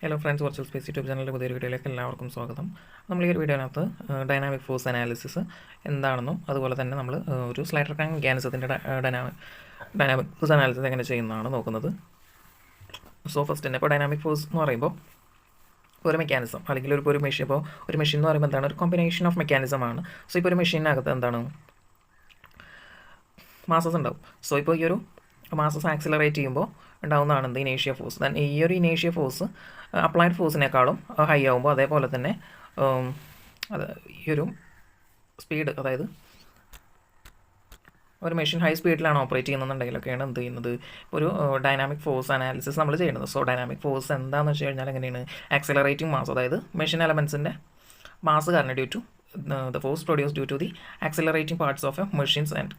Hello friends, virtual space YouTube ചാനലിൻ്റെ പുതിയൊരു വീഡിയോയിലേക്ക് എല്ലാവർക്കും സ്വാഗതം. നമ്മൾ ഈ ഒരു വീഡിയോനകത്ത് ഡൈനാമിക് ഫോഴ്സ് അനാലിസിസ് എന്താണെന്നും അതുപോലെ തന്നെ നമ്മൾ ഒരു സ്ലൈഡർ ക്രാങ്ക് മെക്കാനിസത്തിൻ്റെ ഡൈനാമിക് ഫോഴ്സ് അനാലിസിസ് എങ്ങനെ ചെയ്യുന്നതാണ് നോക്കുന്നത്. സോ ഫസ്റ്റ് തന്നെ ഇപ്പോൾ ഡൈനാമിക് ഫോഴ്സ് എന്ന് പറയുമ്പോൾ ഒരു മെക്കാനിസം അല്ലെങ്കിൽ ഒരു മെഷീൻ, ഇപ്പോൾ ഒരു മെഷീൻ എന്ന് പറയുമ്പോൾ എന്താണ്, ഒരു കോമ്പിനേഷൻ ഓഫ് മെക്കാനിസം ആണ്. സോ ഇപ്പോൾ ഒരു മെഷീനകത്ത് എന്താണ്, മാസസ് ഉണ്ടാവും. സോ ഇപ്പോൾ ഈ ഒരു മാസസ് ആക്സിലറേറ്റ് ചെയ്യുമ്പോൾ ഉണ്ടാകുന്നതാണ് എന്ത്, ഇനേഷ്യ ഫോഴ്സ്. ദെൻ ഈ ഒരു ഇനേഷ്യ ഫോഴ്സ് അപ്ലൈഡ് ഫോഴ്സിനേക്കാളും ഹൈ ആകുമ്പോൾ അതേപോലെ തന്നെ അത് ഈ ഒരു സ്പീഡ്, അതായത് ഒരു മെഷീൻ ഹൈ സ്പീഡിലാണ് ഓപ്പറേറ്റ് ചെയ്യുന്നുണ്ടെങ്കിലൊക്കെയാണ് എന്ത് ചെയ്യുന്നത്, ഒരു ഡൈനാമിക് ഫോഴ്സ് അനാലിസിസ് നമ്മൾ ചെയ്യുന്നത്. സോ ഡൈനാമിക് ഫോഴ്സ് എന്താണെന്ന് വെച്ച് കഴിഞ്ഞാൽ എങ്ങനെയാണ്, ആക്സിലറേറ്റിംഗ് മാസ്, അതായത് മെഷീൻ എലമെൻസിൻ്റെ മാസ് കാരണം due to the force produce due to the accelerating parts of a machines and.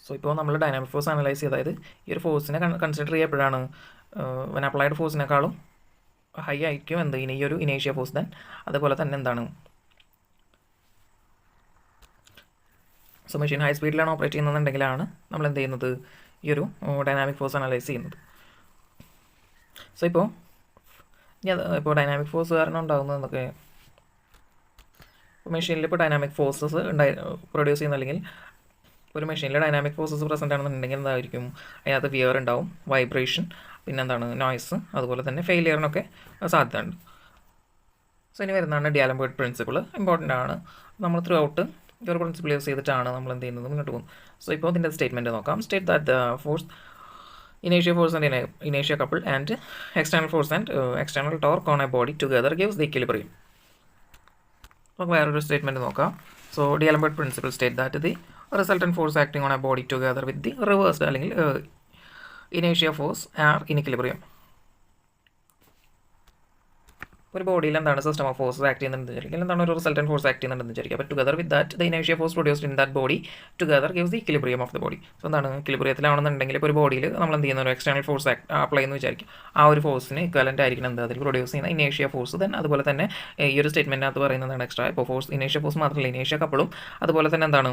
So ഇപ്പോൾ നമ്മൾ ഡൈനാമിക് ഫോഴ്സ് അനലൈസ് ചെയ്ത്, അതായത് ഈ ഒരു ഫോഴ്സിനെ കൺസിഡർ ചെയ്യപ്പോഴാണ് വൻ അപ്ലൈഡ് ഫോഴ്സിനേക്കാളും ഹൈ ആയിരിക്കും എന്ത്, ഈ ഒരു ഇനേഷ്യ ഫോഴ്സ്. ദെൻ അതുപോലെ തന്നെ എന്താണ്, സോ മെഷീൻ ഹൈ സ്പീഡിലാണ് ഓപ്പറേറ്റ് ചെയ്യുന്നുണ്ടെങ്കിലാണ് നമ്മൾ എന്ത് ചെയ്യുന്നത്, ഈ ഒരു ഡൈനാമിക് ഫോഴ്സ് അനലൈസ് ചെയ്യുന്നത്. സോ ഇപ്പോൾ ഡൈനാമിക് ഫോഴ്സ് കാരണം ഉണ്ടാകുന്നതൊക്കെ, മെഷീനിൽ ഇപ്പോൾ ഡൈനാമിക് ഫോഴ്സസ് പ്രൊഡ്യൂസ് ചെയ്യുന്ന, അല്ലെങ്കിൽ ഒരു മെഷീനിൽ ഡൈനാമിക് ഫോഴ്സസ് പ്രസൻ്റ് ആണെന്നുണ്ടെങ്കിൽ എന്തായിരിക്കും, അതിനകത്ത് വിയർ ഉണ്ടാവും, വൈബ്രേഷൻ, പിന്നെന്താണ് നോയ്സ്, അതുപോലെ തന്നെ ഫെയിലിയറിനൊക്കെ സാധ്യത ഉണ്ട്. സോ ഇനി വരുന്നതാണ് ഡി-ആലംബർട്ട് പ്രിൻസിപ്പിൾ. ഇമ്പോർട്ടൻ്റ് ആണ്. നമ്മൾ ത്രൂ ഔട്ട് ഈ ഒരു പ്രിൻസിപ്പിൾ യൂസ് ചെയ്തിട്ടാണ് നമ്മൾ എന്ത് ചെയ്യുന്നത്, മുന്നോട്ട് പോകുന്നത്. സോ ഇപ്പോൾ ഇതിൻ്റെ സ്റ്റേറ്റ്മെൻറ്റ് നോക്കാം. State that the force inertia force and inertia couple and external force and external torque on a body together gives the equilibrium. നമുക്ക് വേറൊരു സ്റ്റേറ്റ്മെൻറ്റ് നോക്കാം. So D'Alembert principle state that the resultant force acting on a body together with the reversed അല്ലെങ്കിൽ inertia force are in equilibrium. ഒരു ബോഡിയിൽ എന്താണ് system of force act ചെയ്യുന്നുണ്ടെന്ന് വിചാരിക്കുക, എന്താണ് ഒരു റിസൾട്ടൻറ്റ് ഫോഴ്സ് ആക്ട് ചെയ്യുന്നുണ്ടെന്ന് വിചാരിക്കുക. അപ്പോൾ ടുഗദർ വിത്ത് ദാറ്റ് ദ ഇനേഷ്യ force produced in that body together gives the equilibrium of the body. So എന്താണ്, ഇക്വിലിബ്രിയത്തിലാണെന്നുണ്ടെങ്കിൽ ഇപ്പോൾ ഒരു ബോഡിയിൽ നമ്മൾ എന്ത് ചെയ്യുന്ന ഒരു എക്സ്റ്റേണൽ ഫോഴ്സ് അപ്ലൈ ചെയ്യുന്നു വിചാരിക്കും. ആ ഒരു ഫോഴ്സിന് ഇക്വലൻ്റ് ആയിരിക്കണം എന്ത്, അതിൽ പ്രൊഡ്യൂസ് ചെയ്യുന്ന ഇനേഷ്യ ഫോഴ്സ്. ദെൻ അതുപോലെ തന്നെ ഈ ഒരു സ്റ്റേറ്റ്മെൻറ്റിനകത്ത് പറയുന്നതാണ് എക്സ്ട്രാ, ഇപ്പോൾ ഫോഴ്സ് ഇനേഷ്യ ഫോഴ്സ് മാത്രമല്ല, ഇനേഷ്യ കപ്പിളും അതുപോലെ തന്നെ എന്താണ്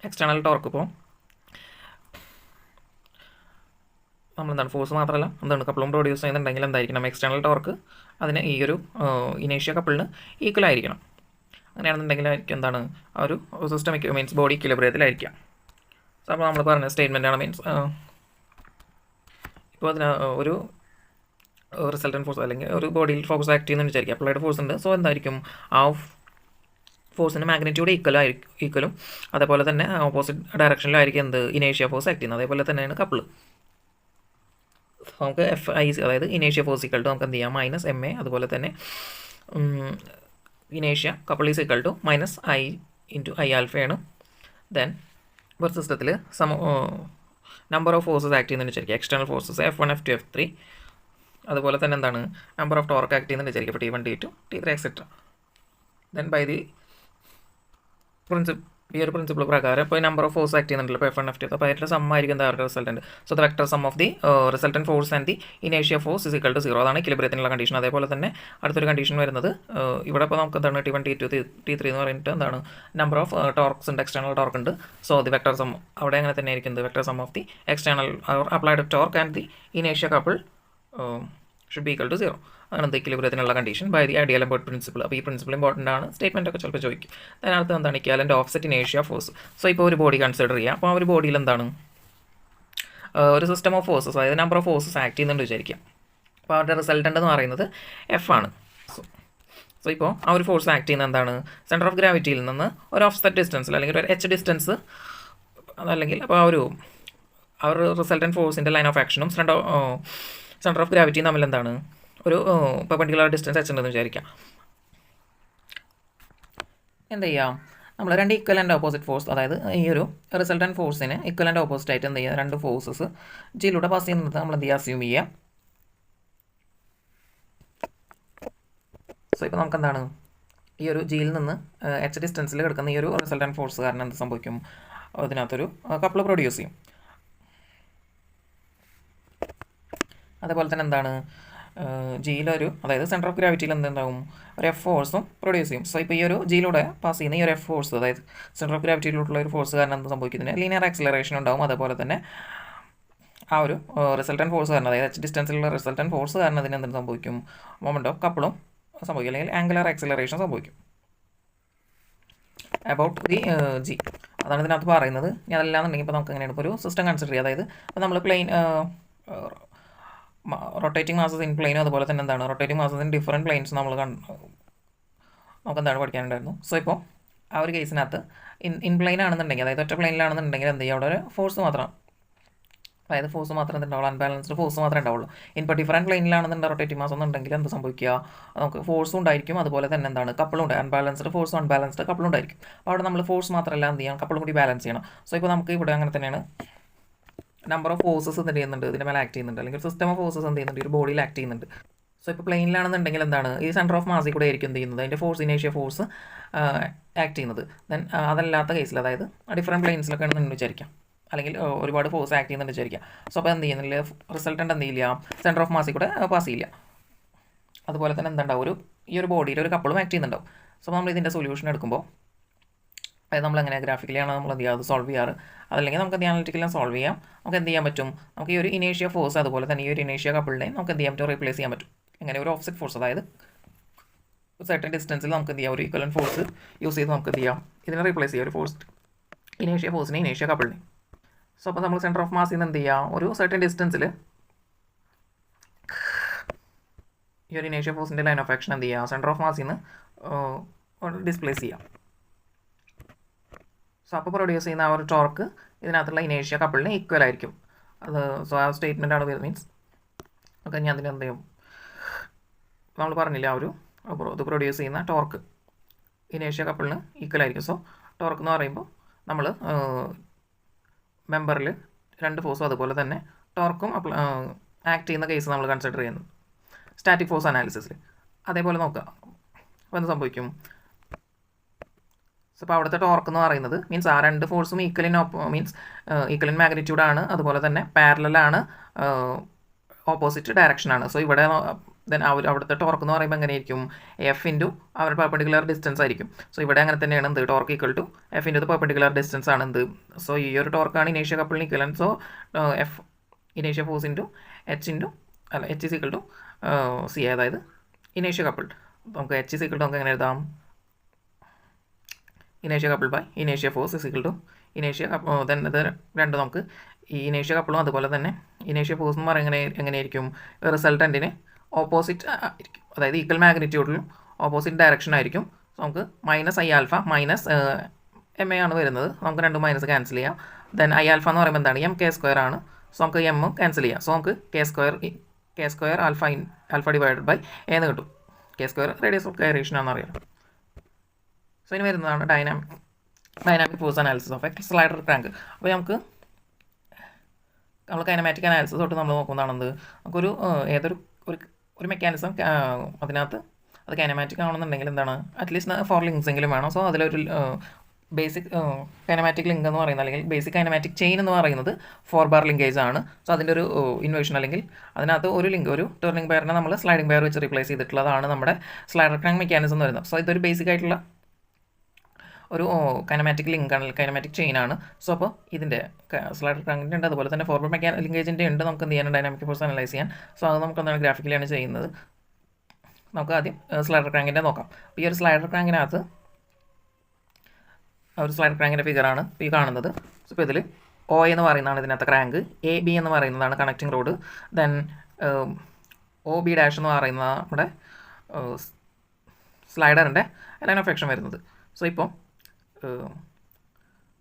എക്സ്റ്റേണൽ ടോർക്ക്. ഇപ്പോൾ നമ്മളെന്താണ് ഫോഴ്സ് മാത്രമല്ല എന്താണ് കപ്പിളും പ്രൊഡ്യൂസ് ചെയ്യുന്നുണ്ടെങ്കിൽ എന്തായിരിക്കണം, എക്സ്റ്റേണൽ ടോർക്ക് അതിന് ഈ ഒരു ഇനേഷ്യ കപ്പിളിന് ഈക്വൽ ആയിരിക്കണം. അങ്ങനെയാണെന്നുണ്ടെങ്കിലായിരിക്കും എന്താണ്, ആ ഒരു സിസ്റ്റം മീൻസ് ബോഡി ഇക്വിലിബ്രിയത്തിലായിരിക്കാം. സോ അപ്പോൾ നമ്മൾ പറഞ്ഞ സ്റ്റേറ്റ്മെൻറ്റാണ് മീൻസ് ഇപ്പോൾ അതിന് ഒരു റിസൾട്ടൻറ്റ് ഫോഴ്സ് അല്ലെങ്കിൽ ഒരു ബോഡിയിൽ ഫോഴ്സ് ആക്ട് ചെയ്യുന്നതെന്ന് വിചാരിക്കുക, അപ്ലൈഡ് ഫോഴ്സ് ഉണ്ട്. സോ എന്തായിരിക്കും, ആ ഫോഴ്സിന് മാഗ്നിറ്റ്യൂഡ് ഈക്വലും അതേപോലെ തന്നെ ഓപ്പോസിറ്റ് ഡയറക്ഷനിലായിരിക്കും എന്ത്, ഇനേഷ്യ ഫോഴ്സ് ആക്ട് ചെയ്യുന്നത്. അതേപോലെ തന്നെയാണ് കപ്പിൾ. നമുക്ക് എഫ് ഐ, അതായത് ഇനേഷ്യ ഫോഴ്സ് ഈക്വൽ ടു നമുക്ക് എന്ത് ചെയ്യാം, മൈനസ് എം എ, അതുപോലെ തന്നെ ഇനേഷ്യ couple is equal to minus I into I ആൽഫയാണ്. ദെൻ ഒരു സിസ്റ്റത്തിൽ നമ്പർ ഓഫ് ഫോഴ്സസ് ആക്ട് ചെയ്യുന്നതെന്ന് വിചാരിക്കുക, external forces F1 F2 F3, അതുപോലെ തന്നെ എന്താണ് നമ്പർ ഓഫ് ടോർക്ക് ആക്ട് ചെയ്യുന്നതെന്ന് വിചാരിക്കുക, ഇപ്പോൾ T1 T2 T3 etcetera. Then bye the ഈ ഒരു പ്രിൻസിപ്പിൾ പ്രകാരം ഇപ്പോൾ നമ്പർ ഓഫ് ഫോഴ്സ് ആക്ട് ചെയ്യുന്നുണ്ടല്ലോ, ഇപ്പോൾ F1 F2, അപ്പോൾ അതിൻ്റെ സം ആയിരിക്കും എന്താ അവരുടെ resultant. So the vector sum of the resultant force and the ഇനേഷ്യ ഫോഴ്സ് ഇസ് ഈക്വൽ ടു 0. അതാണ് ഇക്വിലിബ്രിയത്തിനുള്ള കണ്ടീഷൻ. അതേപോലെ തന്നെ അടുത്തൊരു കണ്ടീഷൻ വരുന്നത്, ഇവിടെ ഇപ്പോൾ നമുക്ക് എന്താണ് T1 T2 T3 എന്ന് പറഞ്ഞിട്ട് എന്താണ് നമ്പർ ഓഫ് ടോർക്സ് ഉണ്ട്, എക്സ്റ്റേണൽ ടോർക്ക് ഉണ്ട്. സോ ദി വെക്ടർ സം അവിടെ അങ്ങനെ തന്നെ ആയിരിക്കും, vector sum of the external applied torque and the ഇനേഷ്യ couple should be equal to 0. ആണ് ഇക്വിലിബ്രിയത്തിനുള്ള condition by the D'Alembert principle. അപ്പോൾ ഈ പ്രിൻസിപ്പിൾ ഇമ്പോർട്ടൻ്റ് ആണ്. സ്റ്റേറ്റ്മെൻ്റ് ഒക്കെ ചിലപ്പോൾ ചോദിക്കും. അതിനകത്ത് എന്താണ് ഇക്വാലൻ്റ് ഓഫ്സെറ്റ് ഇനേഷ്യ ഫോഴ്സ്. സോ ഇപ്പോൾ ഒരു ബോഡി കൺസിഡർ ചെയ്യുക. അപ്പോൾ ആ ഒരു ബോഡിയിൽ എന്താണ് ഒരു സിസ്റ്റം ഓഫ് ഫോഴ്സസ്, അതായത് നമ്പർ ഓഫ് ഫോഴ്സസ് ആക്ട് ചെയ്യുന്നുണ്ട് വിചാരിക്കാം. അപ്പോൾ അവരുടെ റിസൾട്ടൻ്റ് എന്ന് പറയുന്നത് എഫ് ആണ്. സോ ഇപ്പോൾ ആ ഒരു ഫോഴ്സ് ആക്ട് ചെയ്യുന്നത് എന്താണ്, സെൻറ്റർ ഓഫ് ഗ്രാവിറ്റിയിൽ നിന്ന് ഒരു ഓഫ്സെറ്റ് ഡിസ്റ്റൻസിൽ അല്ലെങ്കിൽ ഒരു h ഡിസ്റ്റൻസ്, അതല്ലെങ്കിൽ അപ്പോൾ ആ ഒരു റിസൾട്ടൻറ്റ് ഫോഴ്സിൻ്റെ ലൈൻ ഓഫ് ആക്ഷനും സെൻറ്റർ ഓഫ് ഗ്രാവിറ്റിയും തമ്മിൽ എന്താണ് ഒരു പെർപെൻഡിക്കുലർ ഡിസ്റ്റൻസ് h ഉണ്ടെന്ന് വിചാരിക്കാം. എന്ത് ചെയ്യാം, നമ്മൾ രണ്ട് ഈക്വലൻ്റ് ഓപ്പോസിറ്റ് ഫോഴ്സ്, അതായത് ഈ ഒരു റിസൾട്ടൻറ്റ് ഫോഴ്സിന് ഈക്വലൻ്റ് ഓപ്പോസിറ്റ് ആയിട്ട് എന്ത് ചെയ്യുക, രണ്ട് ഫോഴ്സസ് ജിയിലൂടെ പാസ് ചെയ്യുന്നത് നമ്മൾ എന്ത് ചെയ്യുക, അസ്യൂം ചെയ്യുക. സോ ഇപ്പോൾ നമുക്ക് എന്താണ് ഈ ഒരു ജിയിൽ നിന്ന് h ഡിസ്റ്റൻസിൽ കിടക്കുന്ന ഈ ഒരു റിസൾട്ടൻറ്റ് ഫോഴ്സ് കാരണം എന്ത് സംഭവിക്കും, അതിനകത്തൊരു കപ്പിൾ പ്രൊഡ്യൂസ് ചെയ്യും. അതേപോലെ തന്നെ എന്താണ് ജിയിലൊരു, അതായത് സെൻറ്റർ ഓഫ് ഗ്രാവിറ്റിയിൽ എന്തുണ്ടാവും, ഒരു എഫ് ഫോഴ്സും പ്രൊഡ്യൂസ് ചെയ്യും. സോ ഇപ്പോൾ ഈ ഒരു ജിയിലൂടെ പാസ് ചെയ്യുന്ന ഈ ഒരു എഫ് ഫോഴ്സ്, അതായത് സെൻറ്റർ ഓഫ് ഗ്രാവിറ്റിയിലുള്ള ഒരു ഫോഴ്സ് കാരണം എന്ത് സംഭവിക്കുന്നതിന് ലീനിയർ ആക്സിലറേഷൻ ഉണ്ടാവും. അതേപോലെ തന്നെ ആ ഒരു റിസൾട്ടൻ ഫോഴ്സ് കാരണം, അതായത് എച്ച് ഡിസ്റ്റൻസിലുള്ള റിസൾട്ടൻ ഫോഴ്സ് കാരണം അതിന് എന്തെങ്കിലും സംഭവിക്കും, മൊമെൻറ്റ് ഓഫ് കപ്പിളും സംഭവിക്കും, അല്ലെങ്കിൽ ആംഗുലർ ആക്സിലറേഷൻ സംഭവിക്കും. അബൌട്ട് ദി ജി അതാണ് ഇതിനകത്ത് പറയുന്നത്. ഞാൻ അതല്ലാന്നുണ്ടെങ്കിൽ ഇപ്പോൾ നമുക്ക് എങ്ങനെയാണ് ഇപ്പോൾ ഒരു സിസ്റ്റം കൺസിഡർ ചെയ്യുക. അതായത് ഇപ്പോൾ നമ്മൾ പ്ലെയിൻ റൊട്ടേറ്റിംഗ് മാസസ് ഇൻ പ്ലെയിനും അതുപോലെ തന്നെ എന്താണ് rotating masses in different planes നമുക്ക് എന്താണ് പഠിക്കാനുണ്ടായിരുന്നു. സോ ഇപ്പോൾ ആ ഒരു കേസിനകത്ത് ഇൻ പ്ലെയിൻ ആണെന്നുണ്ടെങ്കിൽ, അതായത് ഒറ്റ പ്ലെയിനിലാണെന്നുണ്ടെങ്കിൽ എന്ത് ചെയ്യുക, അവിടെ ഒരു ഫോഴ്സ് മാത്രം, അതായത് ഫോഴ്സ് മാത്രമേ ഉണ്ടാവുള്ളൂ, അൺബാലൻസ്ഡ് ഫോഴ്സ് മാത്രമേ ഉണ്ടാവുള്ളൂ. ഇപ്പോൾ ഡിഫറൻറ്റ് പ്ലെയിനിലാണെന്നുണ്ടെങ്കിൽ റൊട്ടേറ്റിംഗ് മാസം എന്നുണ്ടെങ്കിൽ എന്ത് സംഭവിക്കുക, നമുക്ക് ഫോഴ്സും ഉണ്ടായിരിക്കും, അതുപോലെ തന്നെ എന്താണ് കപ്പിളും ഉണ്ട്. അൺബാലൻസ്ഡ് ഫോഴ്സും അൺബാലൻസ്ഡ് കപ്പിളും ഉണ്ടായിരിക്കും. അപ്പോൾ അവിടെ നമ്മൾ ഫോഴ്സ് മാത്രമല്ല എന്ത് ചെയ്യണം, കപ്പിളും കൂടി ബാലൻസ് ചെയ്യണം. സോ ഇപ്പോൾ നമുക്ക് ഇവിടെ അങ്ങനെ തന്നെയാണ് നമ്പർ ഓഫ് ഫോഴ്സസ് എന്ത് ചെയ്യുന്നുണ്ട്, ഇതിൻ്റെ മേലെ ആക്ട് ചെയ്യുന്നുണ്ട്, അല്ലെങ്കിൽ സിസ്റ്റം ഓഫ് ഫോഴ്സസ് എന്ത് ചെയ്യുന്നുണ്ട്, ഒരു ബോഡിയിൽ ആക്ട് ചെയ്യുന്നുണ്ട്. സോ ഇപ്പോൾ പ്ലെയിനിലാണെന്നുണ്ടെങ്കിൽ എന്താണ് ഈ സെൻറ്റർ ഓഫ് മാസിൽ കൂടെ ആയിരിക്കും എന്ത് ചെയ്യുന്നത്, അതിൻ്റെ ഫോഴ്സ് ഇനേഷ്യ ഫോഴ്സ് ആക്ട് ചെയ്യുന്നത്. ദെൻ അതല്ലാത്ത കേസിൽ, അതായത് ഡിഫറെൻറ്റ് പ്ലെയിൻസിലൊക്കെ ആണെന്ന് വിചാരിക്കാം, അല്ലെങ്കിൽ ഒരുപാട് ഫോഴ്സ് ആക്ട് ചെയ്യുന്നുണ്ട് വിചാരിക്കുക. സോ അപ്പോൾ എന്ത് ചെയ്യുന്നില്ല, റിസൾട്ടൻ്റ് എന്ത് ചെയ്യില്ല, സെൻറ്റർ ഓഫ് മാസിൽ കൂടെ പാസ് ചെയ്യില്ല. അതുപോലെ തന്നെ എന്തുണ്ടാവും, ഈ ഒരു ബോഡിയിൽ ഒരു കപ്പിളും ആക്ട് ചെയ്യുന്നുണ്ടാവും. സോ നമ്മൾ ഇതിൻ്റെ സൊല്യൂഷൻ എടുക്കുമ്പോൾ, അതായത് നമ്മൾ എങ്ങനെ ഗ്രാഫിക്കലിയാണ് നമ്മൾ എന്ത് ചെയ്യുക അത് സോൾവ് ചെയ്യാറ്, അതല്ലെങ്കിൽ നമുക്ക് എന്ത് അനാലിറ്റിക്കലും സോൾവ് ചെയ്യാം. നമുക്ക് എന്ത് ചെയ്യാൻ പറ്റും, നമുക്ക് ഈ ഒരു ഇനേഷ്യ ഫോഴ്സ് അതുപോലെ തന്നെ ഈ ഒരു ഇനേഷ്യ കപ്പിളിനെ നമുക്ക് എന്ത് ചെയ്യാൻ പറ്റും, റീപ്ലേസ് ചെയ്യാൻ പറ്റും. എങ്ങനെ, ഒരു ഓഫ്സെറ്റ് ഫോഴ്സ്, അതായത് സെർട്ടൻ ഡിസ്റ്റൻസിൽ നമുക്ക് എന്ത് ചെയ്യാം, ഒരു ഈക്വലൻ ഫോഴ്സ് യൂസ് ചെയ്ത് നമുക്ക് എന്ത് ചെയ്യാം, ഇതിനെ റീപ്ലേസ് ചെയ്യാം, ഒരു ഫോഴ്സ് ഇനേഷ്യ ഫോഴ്സിനെ ഇനേഷ്യ കപ്പിളിനെ. സോ അപ്പോൾ നമ്മൾ സെൻറ്റർ ഓഫ് മാസിൽ നിന്ന് എന്ത് ചെയ്യാം, ഒരു സെർട്ടൻ ഡിസ്റ്റൻസിൽ ഈ ഒരു ഇനേഷ്യ ഫോഴ്സിൻ്റെ ലൈൻ ഓഫ് ആക്ഷൻ എന്ത് ചെയ്യുക, സെൻറ്റർ ഓഫ് മാസിൽ നിന്ന് ഡിസ്പ്ലേസ് ചെയ്യാം. സോ അപ്പോൾ പ്രൊഡ്യൂസ് ചെയ്യുന്ന ആ ഒരു ടോർക്ക് ഇതിനകത്തുള്ള ഇനേഷ്യ കപ്പിളിന് ഈക്വൽ ആയിരിക്കും. അത് സോ ആ സ്റ്റേറ്റ്മെൻ്റ് ആണ് മീൻസ് ഓക്കെ. ഞാൻ അതിന് എന്ത് ചെയ്യും, നമ്മൾ പറഞ്ഞില്ല ആ ഒരു ഇത് പ്രൊഡ്യൂസ് ചെയ്യുന്ന ടോർക്ക് ഇനേഷ്യ കപ്പിളിന് ഈക്വൽ ആയിരിക്കും. സോ ടോർക്ക് എന്ന് പറയുമ്പോൾ നമ്മൾ മെമ്പറിൽ രണ്ട് ഫോഴ്സും അതുപോലെ തന്നെ ടോർക്കും ആക്ട് ചെയ്യുന്ന കേസ് നമ്മൾ കൺസിഡർ ചെയ്യുന്നത് സ്റ്റാറ്റിക് ഫോഴ്സ് അനാലിസിസിൽ. അതേപോലെ നോക്കുക, അപ്പോൾ എന്ത് സംഭവിക്കും, സോ അപ്പോൾ അവിടുത്തെ ടോർക്ക് എന്ന് പറയുന്നത് മീൻസ് ആ രണ്ട് ഫോഴ്സും മീൻസ് ഈക്വലിൻ മാഗ്നിറ്റ്യൂഡാണ്, അതുപോലെ തന്നെ പാരലലാണ്, ഓപ്പോസിറ്റ് ഡയറക്ഷനാണ്. സോ ഇവിടെ ദെൻ അവിടുത്തെ ടോർക്ക് എന്ന് പറയുമ്പോൾ എങ്ങനെയായിരിക്കും, എഫ് ഇൻറ്റു അവരുടെ പെർപെൻഡിക്കുലർ ഡിസ്റ്റൻസ് ആയിരിക്കും. സോ ഇവിടെ അങ്ങനെ തന്നെയാണ് എന്ത്, torque equal to F into perpendicular distance ആണ് എന്ത്. സോ ഈ ഒരു ടോർക്കാണ് ഇനേഷ്യ കപ്പിളിന് ഈക്വലൻ. So F ഇനേഷ്യ force into H is equal to C, അതായത് ഇനേഷ്യ കപ്പിൾ. നമുക്ക് എച്ച് ഈസ് ഈക്വൽ ടു നമുക്ക് എങ്ങനെ എഴുതാം, ഇനേഷ്യ couple by ഇനേഷ്യ force is equal to ഇനേഷ്യ then ഇത് രണ്ട് നമുക്ക് ഈ ഇനേഷ്യ കപ്പിളും അതുപോലെ തന്നെ ഇനേഷ്യ ഫോഴ്സ് എന്ന് പറയുന്നത് എങ്ങനെയായിരിക്കും, റിസൾട്ടൻറ്റിന് ഓപ്പോസിറ്റ് ആയിരിക്കും, അതായത് ഈക്വൽ മാഗ്നിറ്റ്യൂഡിലും ഓപ്പോസിറ്റ് ഡയറക്ഷൻ ആയിരിക്കും. സോ നമുക്ക് minus I alpha minus M A ആണ് വരുന്നത്, നമുക്ക് രണ്ട് മൈനസ് ക്യാൻസൽ ചെയ്യാം. ദെൻ ഐ ആൽഫ എന്ന് പറയുമ്പോൾ എന്താണ്, എം കെ സ്ക്വയർ ആണ്. സോ നമുക്ക് എം ക്യാൻസൽ ചെയ്യാം. സോ നമുക്ക് K square alpha divided by എന്ന് കിട്ടും. K square radius of gyration ആണെന്ന് അറിയാം. സോ ഇനി വരുന്നതാണ് dynamic force analysis of a slider crank. അപ്പോൾ നമ്മൾ കൈനമാറ്റിക് അനാലിസിസ് തൊട്ട് നമ്മൾ നോക്കുന്നതാണെന്ത്, നമുക്കൊരു ഒരു മെക്കാനിസം അതിനകത്ത് അത് കൈനമാറ്റിക് ആണെന്നുണ്ടെങ്കിൽ എന്താണ്, അറ്റ്ലീസ്റ്റ് 4 ലിങ്ക്സ് എങ്കിലും വേണം. സോ അതിലൊരു ബേസിക് കൈനമാറ്റിക് ലിങ്ക് എന്ന് പറയുന്നത്, അല്ലെങ്കിൽ ബേസിക് കൈനമാറ്റിക് ചെയിൻ എന്ന് പറയുന്നത് 4 ബാർ ലിങ്കേജ് ആണ്. സോ അതിൻ്റെ ഒരു ഇൻവേഷൻ, അല്ലെങ്കിൽ അതിനകത്ത് ഒരു ടേണിംഗ് പെയറിനെ നമ്മൾ സ്ലൈഡിംഗ് പെയർ വെച്ച് റീപ്ലേസ് ചെയ്തിട്ടുള്ളതാണ് നമ്മുടെ സ്ലൈഡർ ക്രാങ്ക് മെക്കാനിസം എന്ന് പറയുന്നത്. സോ ഇതൊരു ബേസിക് ആയിട്ടുള്ള ഒരു കൈനമാറ്റിക് ലിങ്കാണ്, കൈനമാറ്റിക് ചെയിൻ ആണ്. സോ അപ്പോൾ ഇതിൻ്റെ സ്ലൈഡർ ക്രാങ്കിൻ്റെ ഉണ്ട്, അതുപോലെ തന്നെ 4 ബാർ ലിങ്കേജിൻ്റെ ഉണ്ട്. നമുക്ക് എന്ത് ചെയ്യാൻ, ഡൈനാമിക് ഫോഴ്സ് അനലൈസ് ചെയ്യാൻ. സോ അത് നമുക്ക് എന്താണ് ഗ്രാഫിക്കലാണ് ചെയ്യുന്നത്. നമുക്ക് ആദ്യം സ്ലൈഡർ ക്രാങ്കിൻ്റെ നോക്കാം. അപ്പോൾ ഈ ഒരു സ്ലൈഡർ ക്രാങ്കിനകത്ത് ഒരു സ്ലൈഡർ ക്രാങ്കിൻ്റെ ഫിഗറാണ് ഈ കാണുന്നത്. സോ ഇപ്പോൾ ഇതിൽ ഒ എന്ന് പറയുന്നതാണ് ഇതിനകത്ത് ക്രാങ്ക്, എ ബി എന്ന് പറയുന്നതാണ് connecting road, then O B dash എന്ന് പറയുന്ന നമ്മുടെ സ്ലൈഡറിൻ്റെ ലൈൻ ഓഫ് ആക്ഷൻ വരുന്നത്. സോ ഇപ്പോൾ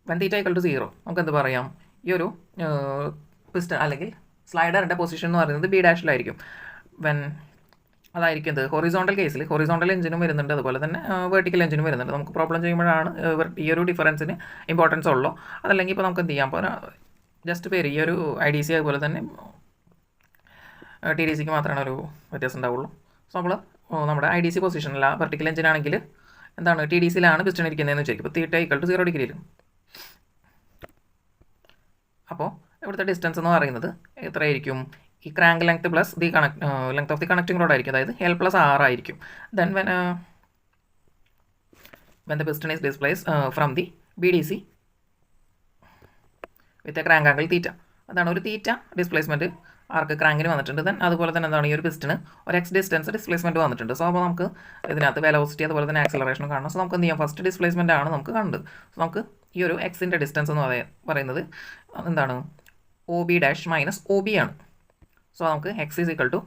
വെൻ തീറ്റ ഈക്വൽ ടു 0 നമുക്ക് എന്ത് പറയാം, ഈ ഒരു പിസ്റ്റൺ അല്ലെങ്കിൽ സ്ലൈഡറിൻ്റെ പൊസിഷൻ എന്ന് പറയുന്നത് ബി ഡാഷിലായിരിക്കും. അതായിരിക്കും ഇത് ഹൊറിസോണ്ടൽ കേസിൽ ഹൊറിസോണ്ടൽ എഞ്ചിനും വരുന്നുണ്ട്, അതുപോലെ തന്നെ വെർട്ടിക്കൽ എഞ്ചിനും വരുന്നുണ്ട്. നമുക്ക് പ്രോബ്ലം ചെയ്യുമ്പോഴാണ് ഈ ഒരു ഡിഫറൻസിന് ഇമ്പോർട്ടൻസ് ഉള്ളൂ. അതല്ലെങ്കിൽ ഇപ്പോൾ നമുക്ക് എന്ത് ചെയ്യാം, ഇപ്പോൾ ജസ്റ്റ് പേര് ഈ ഒരു IDC അതുപോലെ തന്നെ TDCക്ക് മാത്രമാണ് ഒരു വ്യത്യാസം ഉണ്ടാവുള്ളൂ. സോ നമ്മൾ നമ്മുടെ IDC പൊസിഷനില്ല, വെർട്ടിക്കൽ എഞ്ചിൻ ആണെങ്കിൽ എന്താണ് TDCയിലാണ് പിസ്റ്റൺ ഇരിക്കുന്നതെന്ന് വെച്ചാൽ ഇപ്പോൾ തീറ്റ ഈക്വൽ ടു 0 ഡിഗ്രിയിൽ. അപ്പോൾ ഇവിടുത്തെ ഡിസ്റ്റൻസ് എന്ന് പറയുന്നത് എത്രയായിരിക്കും, ഈ crank length plus the length of the connecting road ആയിരിക്കും, അതായത് L + R ആയിരിക്കും. Then when the piston is displaced from the BDC with a crank angle theta. അതാണ് ഒരു തീറ്റ ഡിസ്പ്ലേസ്മെൻറ്റ് ആർക്ക് ക്രാങ്കിന് വന്നിട്ടുണ്ട്. ദെൻ അതുപോലെ തന്നെ എന്താണ് ഈ ഒരു പിസ്റ്റന് ഒരു എക്സ് ഡിസ്റ്റൻസ് ഡിസ്പ്ലേസ്മെൻറ്റ് വന്നിട്ടുണ്ട്. സോ അപ്പോൾ നമുക്ക് ഇതിനകത്ത് വെലോസിറ്റി അതുപോലെ തന്നെ ആക്സിലറേഷൻ കാണണം. സോ നമുക്ക് എന്ത് ചെയ്യാം, ഫസ്റ്റ് ഡിസ്പ്ലേസ്മെൻ്റ് ആണ് നമുക്ക് കണ്ടത്. സോ നമുക്ക് ഈ ഒരു എക്സിൻ്റെ ഡിസ്റ്റൻസ് എന്ന് പറയുന്നത് എന്താണ് O B dash minus O B ആണ്. സോ നമുക്ക് X is equal to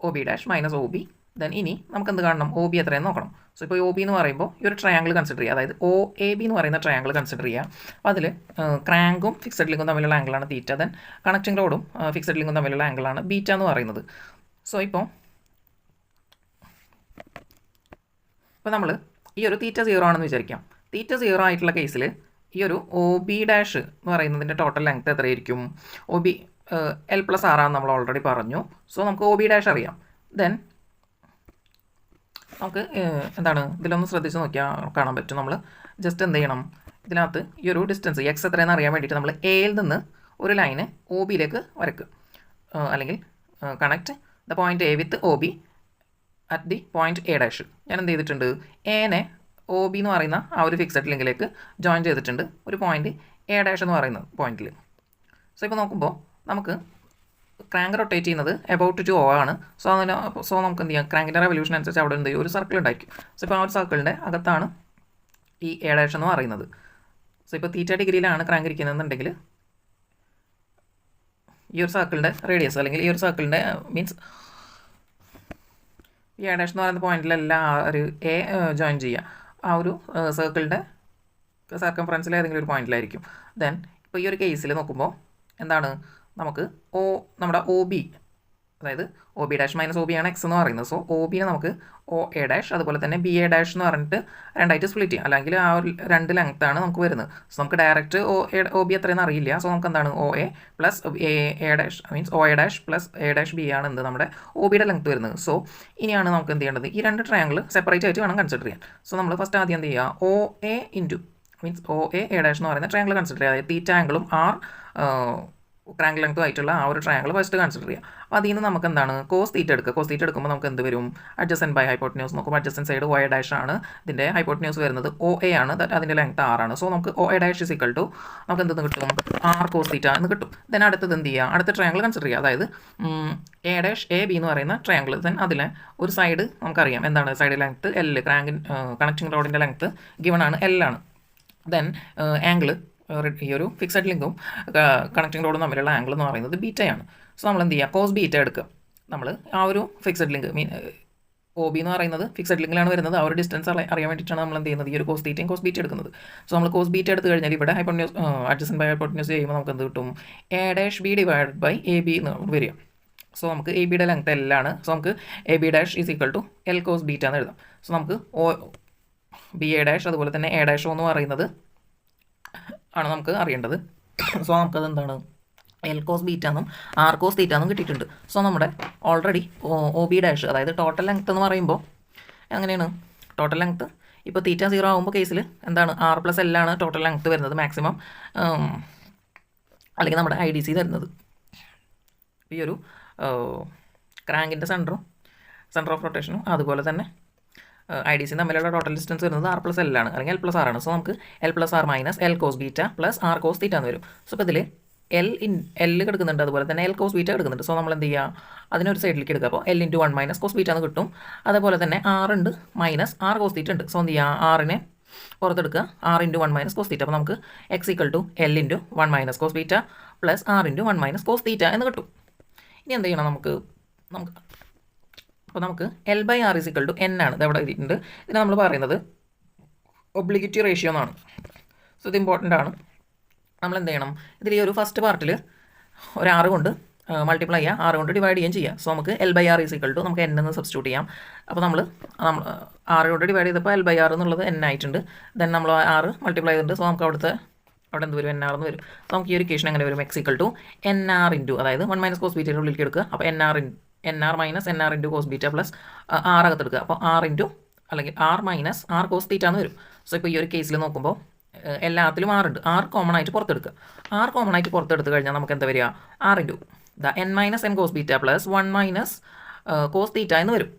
O B dash minus O B. Then ഇനി നമുക്ക് എന്ത് കാണണം, ഒ ബി എത്രയെന്ന് നോക്കണം. സോ ഇപ്പോൾ ഒ ബി എന്ന് പറയുമ്പോൾ ഈ ഒരു ട്രയാങ്കിൾ കൺസിഡർ ചെയ്യുക, അതായത് ഒ എ ബി എന്ന് പറയുന്ന ട്രയാങ്കിൾ കൺസിഡർ ചെയ്യുക. അപ്പോൾ അതിൽ ക്രാങ്കും ഫിക്സഡ് ലിങ്കും തമ്മിലുള്ള ആംഗിളാണ് തീറ്റ. ദെൻ കണക്റ്റിംഗ് റോഡും ഫിക്സഡ് ലിങ്കും തമ്മിലുള്ള ആംഗിളാണ് ബീറ്റ എന്ന് പറയുന്നത്. സോ ഇപ്പോൾ നമ്മൾ ഈ ഒരു തീറ്റ 0 ആണെന്ന് വിചാരിക്കാം. തീറ്റ 0 ആയിട്ടുള്ള കേസിൽ ഈ ഒരു ഒ ബി ഡാഷ് എന്ന് പറയുന്നതിൻ്റെ ടോട്ടൽ ലെങ്ത് എത്രയായിരിക്കും? ഒ ബി എൽ പ്ലസ് ആറാന്ന് നമ്മൾ ഓൾറെഡി പറഞ്ഞു. സോ നമുക്ക് ഒ ബി ഡാഷ് അറിയാം. ദെൻ നമുക്ക് എന്താണ് ഇതിലൊന്ന് ശ്രദ്ധിച്ച് നോക്കിയാൽ കാണാൻ പറ്റും. നമ്മൾ ജസ്റ്റ് എന്ത് ചെയ്യണം, ഇതിനകത്ത് ഈ ഒരു ഡിസ്റ്റൻസ് എക്സ് എത്രയെന്ന് അറിയാൻ വേണ്ടിയിട്ട് നമ്മൾ എയിൽ നിന്ന് ഒരു ലൈന് ഒ ബിയിലേക്ക് വരയ്ക്കുക, അല്ലെങ്കിൽ connect the point A with O B at the point A dash. ഞാൻ എന്ത് ചെയ്തിട്ടുണ്ട്, എനെ ഒ ബി എന്ന് പറയുന്ന ആ ഒരു ഫിക്സഡ് ലിങ്കിലേക്ക് ജോയിൻ ചെയ്തിട്ടുണ്ട് ഒരു പോയിൻറ്റ് എ ഡാഷ് എന്ന് പറയുന്ന പോയിൻറ്റിൽ. സോ ഇപ്പോൾ നോക്കുമ്പോൾ നമുക്ക് ക്രാങ്ക് റൊട്ടേറ്റ് ചെയ്യുന്നത് എബൌട്ട് ടു ഒ ആണ്. സോ നമുക്ക് എന്ത് ചെയ്യാം, ക്രാങ്കിൻ്റെ റെവല്യൂഷൻ അനുസരിച്ച് അവിടെ എന്ത് ചെയ്യും, ഒരു സർക്കിൾ ഉണ്ടായിരിക്കും. സോ ഇപ്പോൾ ആ ഒരു സർക്കിളിൻ്റെ അകത്താണ് ഈ എ ഡാഷ് എന്ന് പറയുന്നത്. സോ ഇപ്പോൾ തീറ്റ ഡിഗ്രിയിലാണ് ക്രാങ്ക് ഇരിക്കുന്നതെന്നുണ്ടെങ്കിൽ ഈ ഒരു സർക്കിളിൻ്റെ റേഡിയസ് അല്ലെങ്കിൽ ഈ ഒരു സർക്കിളിൻ്റെ മീൻസ് ഈ എ ഡാഷ് എന്ന് പറയുന്ന പോയിന്റിലെല്ലാം ആ ഒരു എ ജോയിൻ ചെയ്യുക ആ ഒരു സർക്കിളിൻ്റെ സർക്കംഫറൻസിൽ ഏതെങ്കിലും ഒരു പോയിന്റിലായിരിക്കും. ദെൻ ഇപ്പോൾ ഈ ഒരു കേസിൽ നോക്കുമ്പോൾ എന്താണ്, നമുക്ക് നമ്മുടെ ഒ ബി, അതായത് O B dash minus O B ആണ് എക്സ് എന്ന് പറയുന്നത്. സോ ഒ ബിനെ നമുക്ക് ഒ എ ഡാഷ് അതുപോലെ തന്നെ ബി എ ഡാഷ് എന്ന് പറഞ്ഞിട്ട് രണ്ടായിട്ട് സ്പ്ലിറ്റ് ചെയ്യാം, അല്ലെങ്കിൽ ആ ഒരു രണ്ട് ലെങ്ത്താണ് നമുക്ക് വരുന്നത്. സോ നമുക്ക് ഡയറക്റ്റ് ഒ ബി എത്രയെന്ന് അറിയില്ല. സോ നമുക്ക് എന്താണ് O A plus A dash means O A dash plus A dash B ആണ് എന്ത് നമ്മുടെ ഒ ബിയുടെ ലെങ്ത് വരുന്നത്. സോ ഇനിയാണ് നമുക്ക് എന്ത് ചെയ്യേണ്ടത്, ഈ രണ്ട് ട്രയാങ്കിൾ സെപ്പറേറ്റ് ആയിട്ട് വേണം കൺസിഡർ ചെയ്യാൻ. സോ നമ്മൾ ഫസ്റ്റ് ആദ്യം എന്ത് ചെയ്യുക, O A into means O A dash എന്ന് പറയുന്ന ട്രയാങ്കിൾ കൺസിഡർ ചെയ്യുക. അതായത് തീറ്റ ആംഗിളും ആർ ക്രാങ്ക് ലെങ്ത്തും ആയിട്ടുള്ള ആ ഒരു ട്രയാങ്കിൾ ഫസ്റ്റ് കൺസിഡർ ചെയ്യുക. അപ്പോൾ അതിൽ നിന്ന് നമുക്ക് എന്താണ് കോസ് തീറ്റ എടുക്കുക. കോസ് തീറ്റ എടുക്കുമ്പോൾ നമുക്ക് എന്ത് വരും, അഡ്ജസൻറ്റ് ബൈ ഹൈപ്പോട്ടന്യൂസ് നോക്കുമ്പോൾ adjacent side O A dash ആണ്, ഇതിൻ്റെ ഹൈപ്പോട്ടന്യൂസ് വരുന്നത് ഒ എ ആണ്, അതിൻ്റെ ലെങ്ത് ആറാണ്. സോ നമുക്ക് O A dash is equal to നമുക്ക് എന്തെന്ന് കിട്ടും, ആർ കോസ് തീറ്റ എന്ന് കിട്ടും. ദെൻ അടുത്തത് എന്ത് ചെയ്യുക, അടുത്ത ട്രയാങ്കിൾ കൺസിഡർ ചെയ്യുക, അതായത് എ ഡാഷ് എ ബി എന്ന് പറയുന്ന ട്രയാങ്കിൾ. ദെൻ അതിലെ ഒരു സൈഡ് നമുക്കറിയാം എന്താണ് സൈഡ് ലെങ്ത്ത് എൽ, കണക്റ്റിംഗ് റോഡിൻ്റെ ലെങ്ത്ത് ഗിവൺ ആണ് എൽ ആണ്. ദെൻ ആംഗിൾ ഈ ഒരു ഫിക്സഡ് ലിങ്കും കണക്റ്റിംഗ് റോഡും തമ്മിലുള്ള ആംഗിൾ എന്ന് പറയുന്നത് ബീറ്റയാണ്. സോ നമ്മൾ എന്ത് ചെയ്യുക, കോസ് ബീറ്റ എടുക്കുക. നമ്മൾ ആ ഒരു ഫിക്സഡ് ലിങ്ക് ഒ ബി എന്ന് പറയുന്നത് ഫിക്സഡ് ലിങ്കിലാണ് വരുന്നത്. ആ ഒരു ഡിസ്റ്റൻസ് അറിയാൻ വേണ്ടിയിട്ടാണ് നമ്മൾ എന്ത് ചെയ്യുന്നത്, ഈ ഒരു കോസ് തീറ്റയും കോസ് ബീറ്റ എടുക്കുന്നത്. സോ നമ്മൾ കോസ് ബീറ്റ എടുത്ത് കഴിഞ്ഞാൽ ഇവിടെ ഹൈപ്പോട്ടന്യൂസ് അഡ്ജസൻറ്റ് ബൈ ഹൈപ്പോട്ടന്യൂസ് ചെയ്യുമ്പോൾ നമുക്ക് എന്ത് കിട്ടും, A dash B divide by A B എന്ന് വരിക. സോ നമുക്ക് എ ബിയുടെ ലെങ്ത് എല്ലാണ്. സോ നമുക്ക് A B dash is equal to L cos beta എന്ന് എഴുതാം. സോ നമുക്ക് ബി എ ഡാഷ് അതുപോലെ തന്നെ എ ഡാഷ് എന്ന് പറയുന്നത് ആണ് നമുക്ക് അറിയേണ്ടത്. സോ നമുക്കത് എന്താണ്, എൽ കോസ് ബീറ്റ എന്നും ആർ കോസ് തീറ്റ എന്നും കിട്ടിയിട്ടുണ്ട്. സോ നമ്മുടെ ഓൾറെഡി ഒ ബി ഡാഷ് അതായത് ടോട്ടൽ ലെങ്ത്ത് എന്ന് പറയുമ്പോൾ എങ്ങനെയാണ്, ടോട്ടൽ ലെങ്ത്ത് ഇപ്പോൾ തീറ്റ 0 ആകുമ്പോൾ കേസിൽ എന്താണ് ആർ പ്ലസ് എല്ലാണ് ടോട്ടൽ ലെങ്ത്ത് വരുന്നത് മാക്സിമം, അല്ലെങ്കിൽ നമ്മുടെ ഐ ഡി സി തരുന്നത്. ഈ ഒരു ക്രാങ്കിൻ്റെ സെൻറ്റർ ഓഫ് റൊട്ടേഷനും അതുപോലെ തന്നെ ഐ ഡി സി തമ്മിലുള്ള ടോട്ടൽ ഡിസ്റ്റൻസ് വരുന്നത് ആർ പ്ലസ് എല്ലാണ് അല്ലെങ്കിൽ എൽ പ്ലസ് ആറാണ്. സോ നമുക്ക് L plus R minus L cos beta plus R cos theta എന്ന് വരും. സോ ഇപ്പോൾ ഇതിൽ എൽ കിടക്കുന്നുണ്ട്, അതുപോലെ തന്നെ എൽ കോസ് ബീറ്റ കിടക്കുന്നുണ്ട്. സോ നമ്മൾ എന്ത് ചെയ്യുക, അതിനൊരു സൈഡിലേക്ക് എടുക്കുക. അപ്പോൾ L into 1 minus cos beta എന്ന് കിട്ടും. അതേപോലെ തന്നെ ആർ ഉണ്ട് മൈനസ് ആർ കോസ് തീറ്റ ഉണ്ട്. സോ എന്ത് ചെയ്യുക, ആറിനെ പുറത്തെടുക്കുക, R into 1 minus cos theta. അപ്പോൾ നമുക്ക് X equal to L into 1 minus cos beta plus R into 1 minus cos theta എന്ന് കിട്ടും. ഇനി എന്ത് ചെയ്യണം, അപ്പോൾ നമുക്ക് L by R is equal to N ആണ്. ഇത് എവിടെ എഴുതിയിട്ടുണ്ട്, ഇതിന് നമ്മൾ പറയുന്നത് ഒബ്ലിഗിറ്റി റേഷ്യോ എന്നാണ്. സോ ഇത് ഇമ്പോർട്ടൻ്റ് ആണ്. നമ്മൾ എന്ത് ചെയ്യണം, ഇതിൽ ഈ ഒരു ഫസ്റ്റ് പാർട്ടിൽ ഒരു 6 കൊണ്ട് മൾട്ടിപ്ലൈ ചെയ്യുക, 6 കൊണ്ട് ഡിവൈഡ് ചെയ്യുകയും ചെയ്യുക. സോ നമുക്ക് L by R is equal to നമുക്ക് എൻ എന്ന് സബ്സ്റ്റിറ്റ്യൂട്ട് ചെയ്യാം. അപ്പോൾ നമ്മൾ 6 കൊണ്ട് ഡിവൈഡ് ചെയ്തപ്പോൾ എൽ ബൈ ആർ എന്നുള്ളത് എൻ ആയിട്ടുണ്ട്. ദെൻ നമ്മൾ 6 മൾട്ടിപ്ലൈ ചെയ്തിട്ടുണ്ട്. സോ നമുക്ക് അവിടെ എന്ത് വരും, എൻ ആർ എന്ന് വരും. സോ നമുക്ക് ഈ ഒരു ഇക്വേഷൻ എങ്ങനെ വരും, X equal to N R into അതായത് 1 മൈനസ് കോസ് ബീറ്റയുടെ ഉള്ളിലേക്ക് എടുക്കുക. അപ്പോൾ N R minus N R into cos beta plus R അകത്തെടുക്കുക. അപ്പോൾ ആർ ഇൻറ്റു അല്ലെങ്കിൽ R minus R cos theta എന്ന് വരും. സോ ഇപ്പോൾ ഈ ഒരു കേസിൽ നോക്കുമ്പോൾ എല്ലാത്തിലും ആറുണ്ട്, ആർ കോമൺ ആയിട്ട് പുറത്തെടുക്കുക. ആർ കോമൺ ആയിട്ട് പുറത്തെടുത്ത് കഴിഞ്ഞാൽ നമുക്ക് എന്താ വരിക, R into N minus N cos beta plus 1 minus cos theta എന്ന് വരും.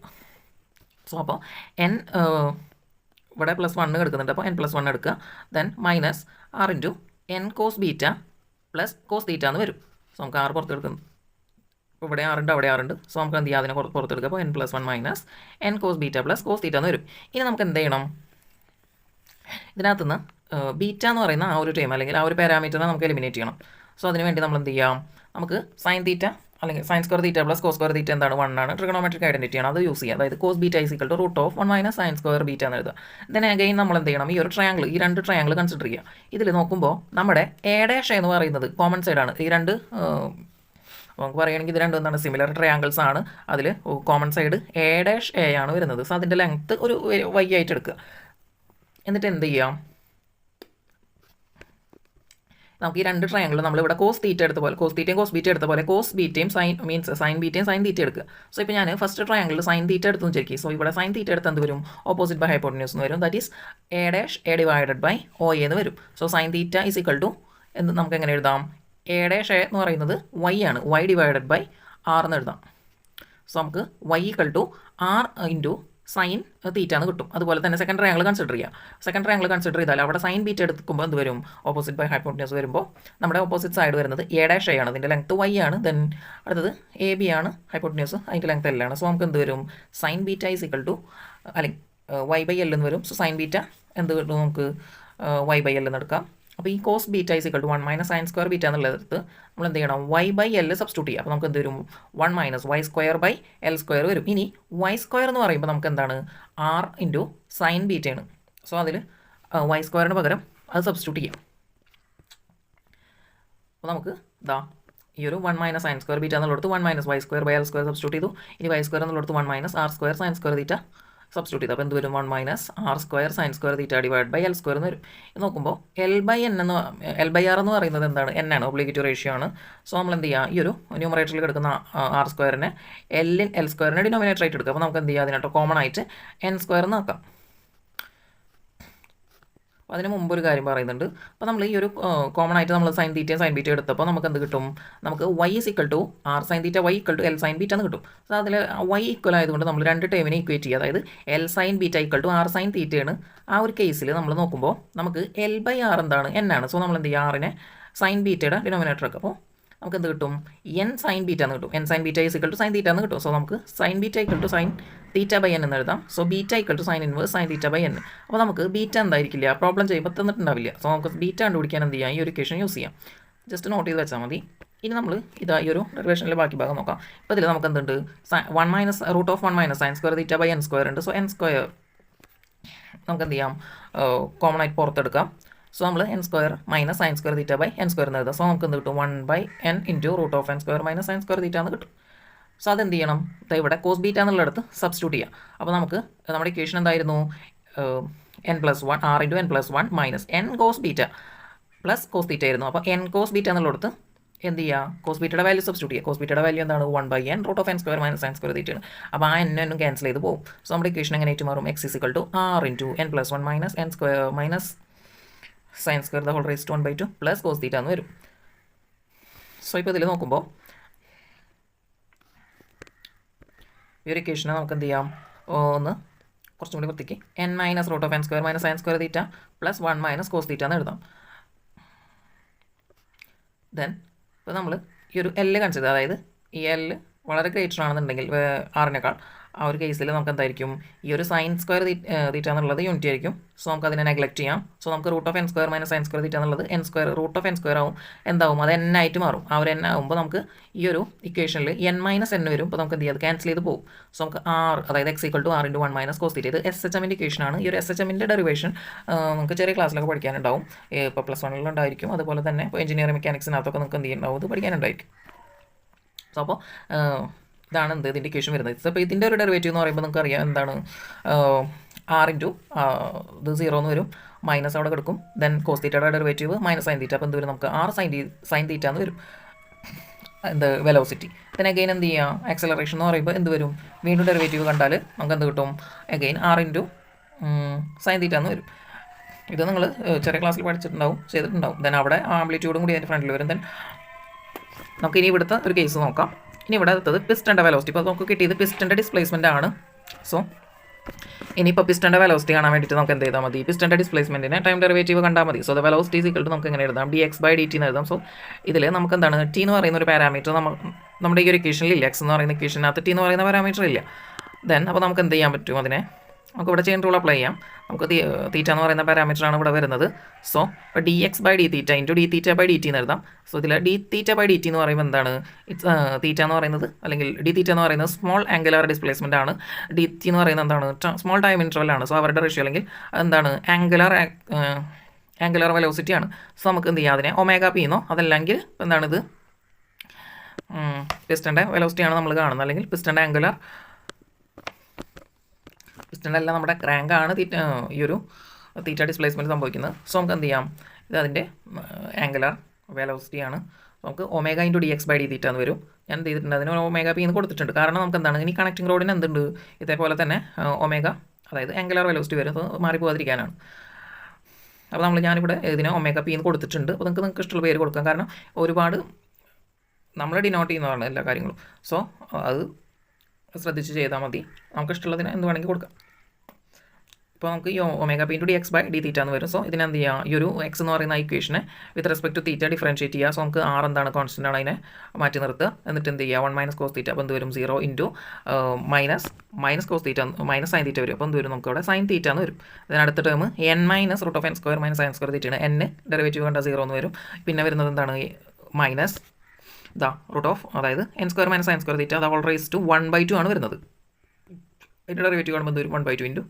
സോ അപ്പോൾ എൻ ഇവിടെ +1 എടുക്കുന്നുണ്ട്, അപ്പോൾ n+1 എടുക്കുക. Then minus R into N cos beta plus cos theta എന്ന് വരും. സോ നമുക്ക് ആറ് പുറത്തെടുക്കും. ഇപ്പോൾ ഇവിടെ ആറുണ്ട്, അവിടെ ആറുണ്ട്. സോ നമുക്ക് എന്ത് ചെയ്യാം, അതിനെ പുറത്തെടുക്കുക. അപ്പോൾ n+1 minus n cos beta plus cos theta എന്ന് വരും. ഇനി നമുക്ക് എന്ത് ചെയ്യണം, ഇതിനകത്തുനിന്ന് ബീറ്റ എന്ന് പറയുന്ന ആ ഒരു ടൈം അല്ലെങ്കിൽ ആ ഒരു പാരാമീറ്ററിനെ നമുക്ക് എലിമിനേറ്റ് ചെയ്യണം. സോ അതിന് വേണ്ടി നമ്മൾ എന്ത് ചെയ്യാം, നമുക്ക് സൈൻ തീറ്റ അല്ലെങ്കിൽ sine square theta plus cos square theta എന്താണ് 1 ആണ്, ട്രിഗണോമെട്രിക് ഐഡന്റിറ്റിയാണ്, അത് യൂസ് ചെയ്യുക. അതായത് cos beta is equal to √1 minus sine square beta എന്ന് എഴുതുക. ദെൻ അഗൈൻ നമ്മൾ എന്ത് ചെയ്യണം, ഈ ഒരു ട്രയാങ്കിൾ, ഈ രണ്ട് ട്രയാങ്കിൾ കൺസിഡർ ചെയ്യുക. ഇതിൽ നോക്കുമ്പോൾ നമ്മുടെ എ ഡാഷ് എന്ന് പറയുന്നത് കോമൺ സൈഡാണ്. ഈ രണ്ട് നമുക്ക് പറയുകയാണെങ്കിൽ ഇത് രണ്ടും എന്താണ്, സിമിലർ ട്രയാങ്കിൾസ് ആണ്. അതിൽ common side A dash A ആണ് വരുന്നത്. സോ അതിൻ്റെ ലെങ്ത്ത് ഒരു y ആയിട്ട് എടുക്കുക. എന്നിട്ട് എന്ത് ചെയ്യാം, നമുക്ക് ഈ രണ്ട് ട്രയാങ്കിൾ നമ്മളിവിടെ കോസ് തീറ്റ എടുത്ത പോലെ, കോസ് തീറ്റയും കോസ് ബീറ്റ എടുത്ത പോലെ കോസ് ബീറ്റയും സൈൻ ബീറ്റയും സൈൻ തീറ്റ എടുക്കുക. സോ ഇപ്പോൾ ഞാൻ ഫസ്റ്റ് ട്രയാങ്കിളിൽ സൈൻ തീറ്റ എടുത്തു വിചാരിക്കും. സോ ഇവിടെ സൈൻ തീറ്റ എടുത്ത് എന്ത് വരും, ഓപ്പോസിറ്റ് ബൈ ഹൈപ്പോട്ടന്യൂസ് എന്ന് വരും. That is A dash A divided by O എന്ന് വരും. So sine theta is equal to എന്ന് നമുക്ക് എങ്ങനെ എഴുതാം, എ ഡാഷ് എ എന്ന് പറയുന്നത് y ആണ്, y ഡിവൈഡഡ് ബൈ ആർ എന്ന് എഴുതാം. സോ നമുക്ക് y equal to R into sine theta എന്ന് കിട്ടും. അതുപോലെ തന്നെ സെക്കൻഡ് ട്രയാങ്കിൾ കൺസിഡർ ചെയ്യുക. സെക്കൻഡ് ട്രയാങ്കിൾ കൺസിഡർ ചെയ്താൽ അവിടെ സൈൻ ബീറ്റ എടുക്കുമ്പോൾ എന്ത് വരും, ഓപ്പോസിറ്റ് ബൈ ഹൈപ്പോട്ടന്യൂസ് വരുമ്പോൾ നമ്മുടെ ഓപ്പോസിറ്റ് സൈഡ് വരുന്നത് എ ഡാഷ് എ ആണ്, അതിൻ്റെ ലെങ്ത്ത് y ആണ്. ദെൻ അടുത്തത് എ ബി ആണ്, ഹൈപ്പോട്ടന്യൂസ് അതിൻ്റെ ലെങ്ത്ത് എൽ ആണ്. സോ നമുക്ക് എന്ത് വരും, sine beta is equal to അല്ലെങ്കിൽ y/l എന്ന് വരും. സോ സൈൻ ബീറ്റ എന്ത് കിട്ടും, നമുക്ക് y/l എന്ന് എടുക്കാം. അപ്പോൾ ഈ cos beta is equal to 1 minus sine square beta എന്നുള്ളടത്ത് നമ്മൾ എന്ത് ചെയ്യണം, y/l സബ്സ്റ്റിറ്റ്യൂട്ട് ചെയ്യുക. അപ്പോൾ നമുക്ക് എന്ത് വരും, 1 മൈനസ് y²/l² വരും. ഇനി y² എന്ന് പറയുമ്പോൾ നമുക്ക് എന്താണ്, r ഇൻറ്റു സൈൻ ബീറ്റയാണ്. സോ അതിൽ y² പകരം അത് സബ്സ്റ്റിറ്റ്യൂട്ട് ചെയ്യാം. അപ്പോൾ നമുക്ക് ഇതാ ഈ ഒരു 1 മൈനസ് സൈൻ സ്ക്വയർ ബീറ്റ എന്നുള്ളടത്ത് 1 മൈനസ് y²/l² സബ്സ്റ്റിറ്റ്യൂട്ട് ചെയ്തു. ഇനി y² എന്നുള്ളടത്ത് 1 minus r² sine square theta substitute ചെയ്തു. അപ്പോൾ എന്ത് വരും, 1 minus r² sine square theta divide by l² എന്ന് വരും. ഇത് നോക്കുമ്പോൾ l/r എന്ന് പറയുന്നത് എന്താണ്, n ആണ്, ഒബ്ലിഗേറ്ററി റേഷ്യോ ആണ്. സോ നമ്മൾ എന്ത് ചെയ്യുക, ഈ ഒരു ന്യൂമറേറ്ററിൽ കിടക്കുന്ന r² l² ഡിനോമിനേറ്റർ ആയിട്ട് എടുക്കുക. അപ്പോൾ നമുക്ക് എന്ത് ചെയ്യുക, അതിനകത്ത് കോമൺ ആയിട്ട് n² എന്ന് ആക്കാം. അപ്പോൾ അതിന് മുമ്പ് ഒരു കാര്യം പറയുന്നുണ്ട്. അപ്പോൾ നമ്മൾ ഈ ഒരു കോമൺ ആയിട്ട് നമ്മൾ സൈൻ തീറ്റയും സൈൻ ബീറ്റയും എടുത്തപ്പോൾ നമുക്ക് എന്ത് കിട്ടും, നമുക്ക് y is equal to R sine theta, y equal to L sine beta എന്ന് കിട്ടും. സോ അതിൽ y ഈക്വൽ ആയതുകൊണ്ട് നമ്മൾ രണ്ട് ടേമിനെ ഇക്വേറ്റ് ചെയ്യുക. അതായത് L sine beta equal to R sine തീറ്റയാണ്. ആ ഒരു കേസിൽ നമ്മൾ നോക്കുമ്പോൾ നമുക്ക് l/r എന്താണ്, n ആണ്. സോ നമ്മൾ എന്ത് ചെയ്യുക, ആറിനെ സൈൻ ബീറ്റയുടെ ഡിനോമിനേറ്റർ ആക്കുക. അപ്പോൾ നമുക്ക് എന്ത് കിട്ടും, n സൈൻ ബീറ്റ എന്ന് കിട്ടും. n sine beta is equal to sine theta എന്ന് കിട്ടും. സോ നമുക്ക് sine beta equal to sine theta by n എന്ന് എഴുതാം. So beta equal to sine inverse sine theta by n. അപ്പോൾ നമുക്ക് ബീറ്റ എന്തായിരിക്കില്ല, പ്രോബ്ലം ചെയ്യുമ്പോൾ തന്നിട്ടുണ്ടാവില്ല. സോ നമുക്ക് ബീറ്റ കണ്ടുപിടിക്കാൻ എന്ത് ചെയ്യാം, ഈ ഒരു ഇക്വേഷൻ യൂസ് ചെയ്യാം. ജസ്റ്റ് നോട്ട് ചെയ്ത് വെച്ചാൽ മതി. ഇനി നമ്മൾ ഇതാ ഈ ഒരു ഡെറിവേഷനിലെ ബാക്കി ഭാഗം നോക്കാം. ഇപ്പോൾ ഇതിൽ നമുക്ക് എന്തുണ്ട്, 1 minus √1 minus sine square theta by n² ഉണ്ട്. സോ n² നമുക്ക് എന്ത് ചെയ്യാം, കോമൺ ആയിട്ട് പുറത്തെടുക്കാം. സോ നമ്മൾ n² minus sine square theta by n² എന്ന് എഴുതാം. സോ നമുക്ക് എന്ത് കിട്ടും, 1/n into √n² minus sine square theta എന്ന് കിട്ടും. സോ അതെന്ത് ചെയ്യണം, ഇവിടെ കോസ് ബീറ്റ എന്നുള്ളിടത്ത് സബ്സ്റ്റിറ്റ്യൂട്ട് ചെയ്യാം. അപ്പോൾ നമുക്ക് നമ്മുടെ ഇക്വേഷൻ എന്തായിരുന്നു, n+1 r into n+1 minus n cos beta plus cos theta ആയിരുന്നു. അപ്പോൾ n കോസ് ബീറ്റ എന്നുള്ളിടത്ത് എന്ത് ചെയ്യുക, കോസ് ബീറ്റയുടെ വാല്യൂ സബ്സ്റ്റിറ്റ്യൂട്ട് ചെയ്യുക. കോസ് ബീറ്റയുടെ വാല്യൂ എന്താണ്, 1/n √n² minus sine square തീറ്റയാണ്. അപ്പോൾ ആ n ക്യാൻസൽ ചെയ്ത് പോകും. സോ നമ്മുടെ ഇക്വേഷൻ എങ്ങനെയായിട്ട് മാറും, x is equal to r into n+1 minus n² minus sine square the whole raise to 1/2 plus cos theta എന്ന് വരും. സോ ഇപ്പോൾ ഇതിൽ നോക്കുമ്പോൾ ഈ ഒരു ഇക്വേഷനെ നമുക്ക് എന്ത് ചെയ്യാം, ഒന്ന് കുറച്ചും കൂടി വൃത്തിക്ക് n minus √n² minus sine square theta plus 1 minus cos theta എന്ന് എഴുതാം. ദെൻ ഇപ്പോൾ നമ്മൾ ഈ ഒരു L കൺസിഡർ, അതായത് ഈ L വളരെ ഗ്രേറ്റർ ആണെന്നുണ്ടെങ്കിൽ ആറിനേക്കാൾ, ആ ഒരു കേസിൽ നമുക്ക് എന്തായിരിക്കും, ഈ ഒരു സൈൻ സ്ക്വയർ തീറ്റ എന്നുള്ളത് യൂണിറ്റ് ആയിരിക്കും. സോ നമുക്ക് അതിനെ നെഗ്ലക്ട് ചെയ്യാം. സോ നമുക്ക് √n² മൈനസ് സൈൻ സ്ക്വയർ തീറ്റ എന്നുള്ളത് n² ആവും. എന്താവും, അത് n ആയിട്ട് മാറും. ആ ഒരു n ആകുമ്പോൾ നമുക്ക് ഈ ഒരു ഇക്വേഷനിൽ n മൈനസ് n വരും. അപ്പോൾ നമുക്ക് എന്ത് ചെയ്യാം, അത് ക്യാൻസൽ ചെയ്ത് പോകും. സോ നമുക്ക് r, അതായത് x equal to r into 1 minus cos theta. ഇത് SHMൻ്റെ ഇക്വേഷൻ ആണ്. ഈ ഒരു SHMൻ്റെ ഡെറിവേഷൻ നമുക്ക് ചെറിയ ക്ലാസ്സിലൊക്കെ പഠിക്കാനുണ്ടാവും. ഇപ്പോൾ +1 ഉണ്ടായിരിക്കും. അതുപോലെ തന്നെ ഇപ്പോൾ എഞ്ചിനീയറിംഗ് മെക്കാനിക്സിനകത്തൊക്കെ നമുക്ക് എന്ത് ചെയ്യുന്നുണ്ടാവും, ഇത് പഠിക്കാനുണ്ടായിരിക്കും. സോ അപ്പോൾ ഇതാണ് എന്ത്, ഇതിൻ്റെ ഇക്വേഷൻ വരുന്നത്. അപ്പോൾ ഇതിൻ്റെ ഒരു ഡെറിവേറ്റീവ് എന്ന് പറയുമ്പോൾ നിങ്ങൾക്ക് അറിയാം എന്താണ്, r ഇൻറ്റു ഇത് 0 എന്ന് വരും, മൈനസ് അവിടെ കിടക്കും. ദെൻ കോസ് തീറ്റയുടെ ഡെറിവേറ്റീവ് മൈനസ് സൈൻ തീറ്റ. അപ്പോൾ എന്ത് വരും, നമുക്ക് r സൈൻ തീറ്റ എന്ന് വരും, എന്ത് വെലോസിറ്റി. ദെൻ അഗെയിൻ എന്ത് ചെയ്യാം, ആക്സലറേഷൻ എന്ന് പറയുമ്പോൾ എന്ത് വരും, വീണ്ടും ഡെറിവേറ്റീവ് കണ്ടാൽ നമുക്ക് എന്ത് കിട്ടും, again r into sine theta എന്ന് വരും. ഇത് നിങ്ങൾ ചെറിയ ക്ലാസ്സിൽ പഠിച്ചിട്ടുണ്ടാവും, ചെയ്തിട്ടുണ്ടാവും. ദെൻ അവിടെ ആംപ്ലിറ്റ്യൂഡും കൂടി അതിൻ്റെ ഫ്രണ്ടിൽ വരും. ദെൻ നമുക്ക് ഇനി ഇവിടുത്തെ ഒരു കേസ് നോക്കാം. ഇനി ഇവിടെ അടുത്തത് പിസ്റ്റൻ്റെ വെലോസിറ്റി. ഇപ്പോൾ നമുക്ക് കിട്ടിയത് പിസ്റ്റൻ്റെ ഡിസ്പ്ലേസ്മെൻ്റ് ആണ്. സോ ഇനിയിപ്പോൾ പിസ്റ്റൻ്റെ വെലോസിറ്റി കാണാൻ വേണ്ടിയിട്ട് നമുക്ക് എന്ത് ചെയ്താൽ മതി, പിസ്റ്റൻ്റെ ഡിസ്പ്ലേസ്മെൻറ്റിനെ ടൈം ഡെറിവേറ്റീവ് കണ്ടാൽ മതി. So the velocity is equal to നമുക്ക് എങ്ങനെ എഴുതാം, dx/dt എന്ന് എഴുതാം. സോ ഇതിൽ നമുക്ക് എന്താണ് ടി എന്ന് പറയുന്ന ഒരു പാരാമീറ്റർ നമ്മുടെ ഈ ഒരു ഇക്വേഷനിൽ ഇല്ല, എക്സ് എന്ന് പറയുന്ന ഇക്വേഷനകത്ത് ടി എന്ന് പറയുന്ന പാരാമീറ്റർ ഇല്ല. ദെൻ അപ്പോൾ നമുക്ക് എന്ത് ചെയ്യാൻ പറ്റും, അതിനെ നമുക്ക് ഇവിടെ ചെയിൻ റൂൾ അപ്ലൈ ചെയ്യാം. നമുക്ക് തീറ്റ എന്ന് പറയുന്ന പാരാമീറ്ററാണ് ഇവിടെ വരുന്നത്. സോ ഇപ്പോൾ dx/dθ ഇൻറ്റു dθ/dt എന്ന് എഴുതാം. സോ ഇതിൽ dθ/dt എന്ന് പറയുമ്പോൾ എന്താണ്, ഇറ്റ്സ് തീറ്റ എന്ന് പറയുന്നത് അല്ലെങ്കിൽ dθ എന്ന് പറയുന്നത് സ്മോൾ ആംഗുലർ ഡിസ്പ്ലേസ്മെൻ്റ് ആണ്. dt എന്ന് പറയുന്നത് എന്താണ്, സ്മോൾ ടൈം ഇൻ്റർവൽ ആണ്. സോ അവരുടെ റേഷ്യോ അല്ലെങ്കിൽ എന്താണ് ആംഗുലർ വെലോസിറ്റി ആണ്. സോ നമുക്ക് എന്ത് ചെയ്യാം, അതിനെ ഒമേഗ പി എന്നോ അതല്ലെങ്കിൽ എന്താണിത് പിസ്റ്റൻ്റെ വെലോസിറ്റിയാണ് നമ്മൾ കാണുന്നത്, അല്ലെങ്കിൽ പിസ്റ്റൻ്റെ ആംഗുലർ പിസ്റ്റൻ്റെ എല്ലാം നമ്മുടെ ക്രാങ്കാണ് ഈ ഒരു തീറ്റ ഡിസ്പ്ലേസ്മെൻറ്റ് സംഭവിക്കുന്നത്. സോ നമുക്ക് എന്ത് ചെയ്യാം, ഇത് അതിൻ്റെ ആംഗുലർ വെലോസിറ്റിയാണ്. നമുക്ക് ഒമേഗ ഇൻറ്റു dx/dθ എന്ന് വരും. ഞാൻ എന്ത് ചെയ്തിട്ടുണ്ട്, അതിന് ഒമേഗ പി എന്ന് കൊടുത്തിട്ടുണ്ട്. കാരണം നമുക്ക് എന്താണ്, ഇനി കണക്റ്റിംഗ് റോഡിന് എന്തുണ്ട്, ഇതേപോലെ തന്നെ ഒമേഗ അതായത് ആംഗുലർ വെലോസിറ്റി വരും, അത് മാറിപ്പോകാതിരിക്കാനാണ്. അപ്പോൾ ഞാനിവിടെ ഇതിന് ഒമേഗ പി എന്ന് കൊടുത്തിട്ടുണ്ട്. അപ്പോൾ നിങ്ങൾക്ക് ഇഷ്ടമുള്ള പേര് കൊടുക്കാം, കാരണം ഒരുപാട് നമ്മൾ ഡിനോട്ട് ചെയ്യുന്നതാണ് എല്ലാ കാര്യങ്ങളും. സോ അത് ശ്രദ്ധിച്ച് ചെയ്താൽ മതി. നമുക്ക് ഇഷ്ടമുള്ളതിന് എന്ത് വേണമെങ്കിൽ കൊടുക്കാം. ഇപ്പോൾ നമുക്ക് ഈ ഒമേഗ പി ഇൻറ്റു dx/dθ എന്ന് വരും. സോ ഇതിനെന്ത് ചെയ്യുക, ഈ ഒരു എക്സ് എന്ന് പറയുന്ന ഇക്വേഷനെ with respect to theta differentiate ചെയ്യുക. സോ നമുക്ക് ആർ എന്താണ്, കോൺസ്റ്റൻ്റ് ആണ്, അതിനെ മാറ്റി നിർത്തുക. എന്നിട്ട് എന്ത് ചെയ്യുക, 1 - cos തീറ്റ അപ്പോൾ എന്ത് വരും, 0 into minus cos theta minus sine theta വരും. അപ്പോൾ എന്ത് വരും, നമുക്ക് അവിടെ സൈൻ തീറ്റ എന്ന് വരും. അതിനടുത്ത ടേം n - √(n²- sin² തീറ്റയാണ്. n ഡെറിവേറ്റീവ് കണ്ട 0 എന്ന് വരും. പിന്നെ വരുന്നത് എന്താണ്, മൈനസ് അതായത് n² - sin² തീറ്റ അത് ഹോൾ റൈസ് ടു 1/2 ആണ് വരുന്നത്. അതിൻ്റെ ഡെറിവേറ്റീവ് കാണുമ്പോൾ വരും 1/2 into